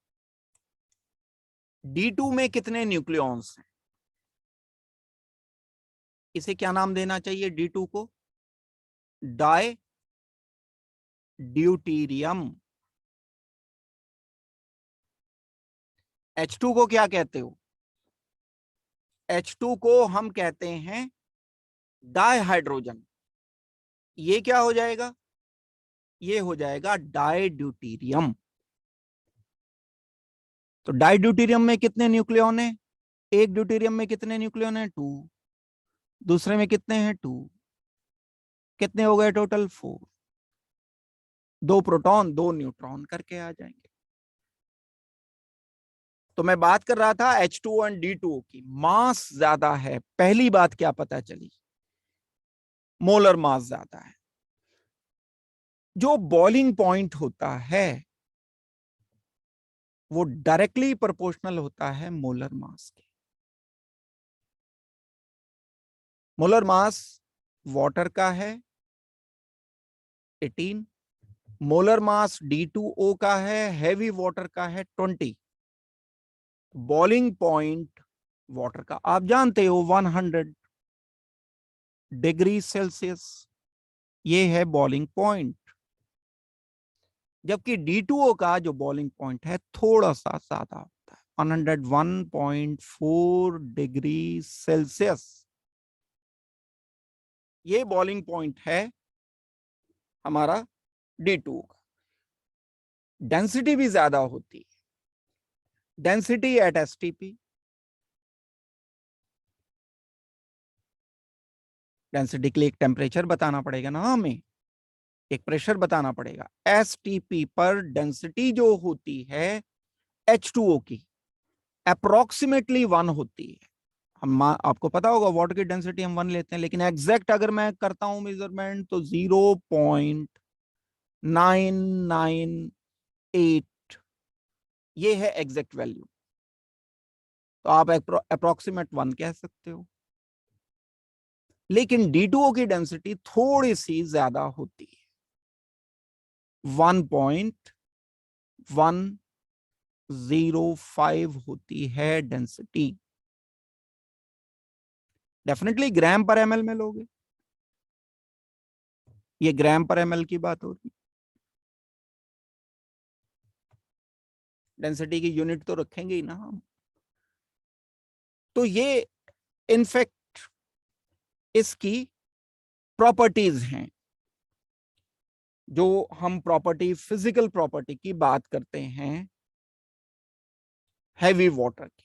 D2 में कितने न्यूक्लियॉन्स हैं, इसे क्या नाम देना चाहिए? D2 को डाई ड्यूटीरियम। H2 को क्या कहते हो? H2 को हम कहते हैं डाई हाइड्रोजन। ये क्या हो जाएगा? ये हो जाएगा डाई ड्यूटीरियम। तो डाई ड्यूटीरियम में कितने न्यूक्लियॉन है? एक ड्यूटीरियम में कितने न्यूक्लियॉन है? 2। दूसरे में कितने हैं? 2। कितने हो गए टोटल? 4। 2 प्रोटॉन 2 न्यूट्रॉन करके आ जाएंगे। तो मैं बात कर रहा था H2 एंड D2 की, मास ज्यादा है। पहली बात क्या पता चली? मोलर मास ज्यादा है। जो बॉइलिंग पॉइंट होता है वो डायरेक्टली प्रोपोर्शनल होता है मोलर मास के। मोलर मास वाटर का है 18, मोलर मास D2O का है, हैवी वाटर का है 20। बॉइलिंग पॉइंट वाटर का आप जानते हो 100 डिग्री सेल्सियस, ये है बॉइलिंग पॉइंट। जबकि D2O का जो बॉइलिंग पॉइंट है थोड़ा सा ज्यादा होता है, 101.4 डिग्री सेल्सियस। ये बॉइलिंग पॉइंट है हमारा D2O का। डेंसिटी भी ज्यादा होती है, डेंसिटी एट STP। डेंसिटी के लिए एक टेम्परेचर बताना पड़ेगा ना हमें, एक प्रेशर बताना पड़ेगा। STP पर डेंसिटी जो होती है H2O की अप्रोक्सीमेटली 1 होती है। हम आपको पता होगा वाटर की डेंसिटी हम 1 लेते हैं, लेकिन एग्जैक्ट अगर मैं करता हूं मेजरमेंट तो 0.998 ये है एग्जैक्ट वैल्यू। तो आप अप्रोक्सीमेट 1 कह सकते हो। लेकिन D2O की डेंसिटी थोड़ी सी ज्यादा होती है, 1.105 होती है डेंसिटी। डेफिनेटली ग्राम पर ml में लोगे, ये ग्राम पर ml की बात हो रही। डेंसिटी की यूनिट तो रखेंगे ही ना हम। तो ये इनफैक्ट इसकी प्रॉपर्टीज हैं। जो हम प्रॉपर्टी, फिजिकल प्रॉपर्टी की बात करते हैं हैवी वाटर की,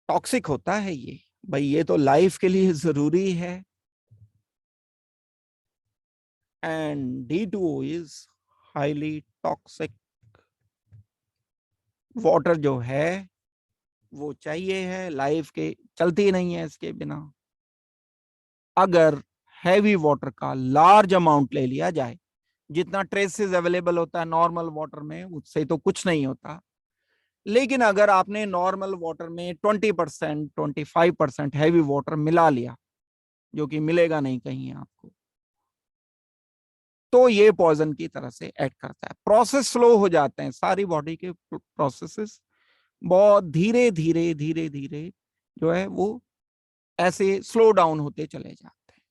टॉक्सिक होता है ये भाई, ये तो लाइफ के लिए जरूरी है। And D2O is highly toxic. Water जो है वो चाहिए है, लाइफ के चलती नहीं है इसके बिना। अगर हैवी वाटर का लार्ज अमाउंट ले लिया जाए, जितना ट्रेसेस अवेलेबल होता है नॉर्मल वाटर में उससे तो कुछ नहीं होता, लेकिन अगर आपने नॉर्मल वाटर में 20% 25% हैवी वाटर मिला लिया, जो कि मिलेगा नहीं कहीं आपको, तो ये पॉइजन की तरह से एक्ट करता है। प्रोसेस स्लो हो जाते हैं, सारी बॉडी के प्रोसेसेस बहुत धीरे धीरे धीरे धीरे जो है वो ऐसे स्लो डाउन होते चले जाते हैं।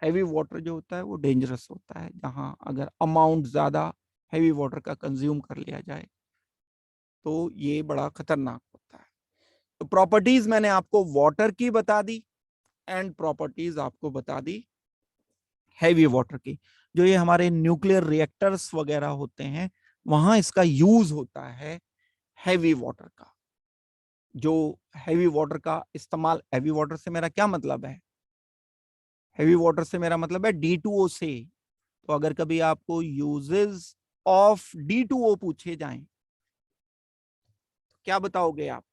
हैवी वाटर जो होता है वो डेंजरस होता है, जहां अगर अमाउंट ज्यादा हैवी वाटर का कंज्यूम कर लिया जाए तो ये बड़ा खतरनाक होता है। तो प्रॉपर्टीज मैंने आपको वाटर की बता दी, एंड प्रॉपर्टीज आपको बता दी हैवी वाटर की। जो ये हमारे न्यूक्लियर रिएक्टर्स वगैरह होते हैं, वहां इसका यूज होता है हैवी वाटर का। जो हैवी वाटर का इस्तेमाल, हैवी वाटर से मेरा क्या मतलब है, हैवी वाटर से मेरा मतलब है D2O से। तो अगर कभी आपको यूजेस ऑफ D2O पूछे जाएं तो क्या बताओगे आप?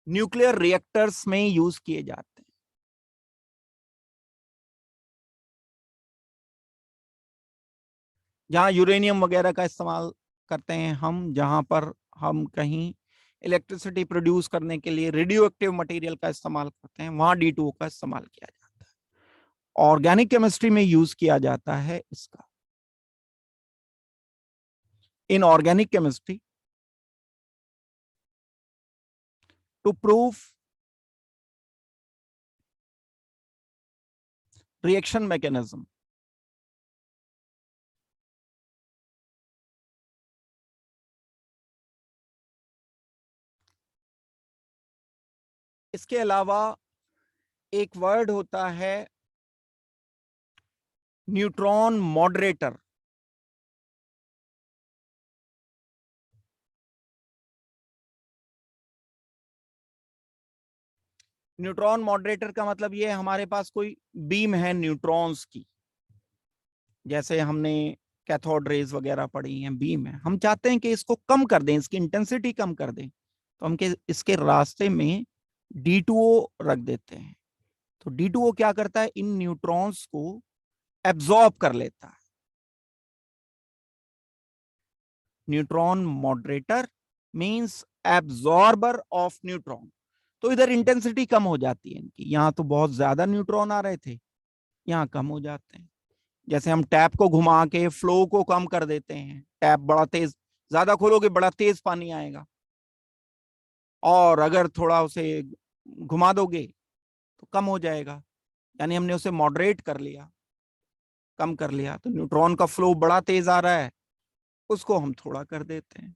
न्यूक्लियर रिएक्टर्स में यूज किए जाते हैं। जहां यूरेनियम वगैरह का इस्तेमाल करते हैं हम, जहां पर हम कहीं इलेक्ट्रिसिटी प्रोड्यूस करने के लिए रेडियो एक्टिव मटेरियल का इस्तेमाल करते हैं, वहां D2O का इस्तेमाल किया जाता है। ऑर्गेनिक केमिस्ट्री में यूज किया जाता है इसका। In organic chemistry to prove reaction mechanism. इसके अलावा एक वर्ड होता है न्यूट्रॉन मॉडरेटर। न्यूट्रॉन मॉडरेटर का मतलब ये, हमारे पास कोई बीम है न्यूट्रॉन्स की, जैसे हमने कैथोड रेज वगैरह पढ़ी हैं, बीम है, हम चाहते हैं कि इसको कम कर दें, इसकी इंटेंसिटी कम कर दें, तो हम इसके रास्ते में D2O रख देते हैं। तो D2O क्या करता है, इन न्यूट्रॉन्स को एब्जॉर्ब कर लेता है। Neutron moderator means absorber of neutron. तो इधर इंटेंसिटी कम हो जाती है इनकी, यहां तो बहुत ज्यादा न्यूट्रॉन आ रहे थे, यहाँ कम हो जाते हैं। जैसे हम टैप को घुमा के फ्लो को कम कर देते हैं, टैप बड़ा तेज, ज्यादा खोलोगे बड़ा तेज पानी आएगा, और अगर थोड़ा उसे घुमा दोगे तो कम हो जाएगा। यानी हमने उसे मॉडरेट कर लिया, कम कर लिया। तो न्यूट्रॉन का फ्लो बड़ा तेज आ रहा है, उसको हम थोड़ा कर देते हैं।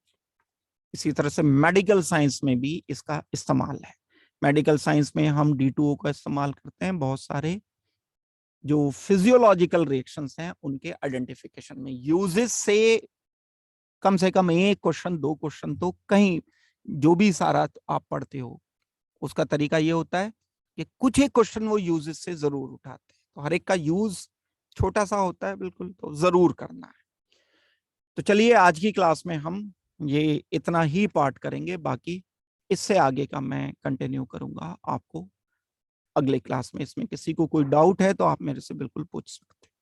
इसी तरह से मेडिकल साइंस में भी इसका इस्तेमाल है। मेडिकल साइंस में हम D2O का इस्तेमाल करते हैं बहुत सारे जो फिजियोलॉजिकल रिएक्शंस हैं उनके आइडेंटिफिकेशन में। यूजेस से कम एक क्वेश्चन, दो क्वेश्चन तो कहीं, जो भी सारा आप पढ़ते हो उसका तरीका ये होता है कि कुछ एक क्वेश्चन वो यूजेस से जरूर उठाते हैं। तो हर एक का यूज छोटा सा होता है बिल्कुल, तो जरूर करना है। तो चलिए आज की क्लास में हम ये इतना ही पार्ट करेंगे, बाकी इससे आगे का मैं कंटिन्यू करूंगा आपको अगले क्लास में। इसमें किसी को कोई डाउट है तो आप मेरे से बिल्कुल पूछ सकते हैं।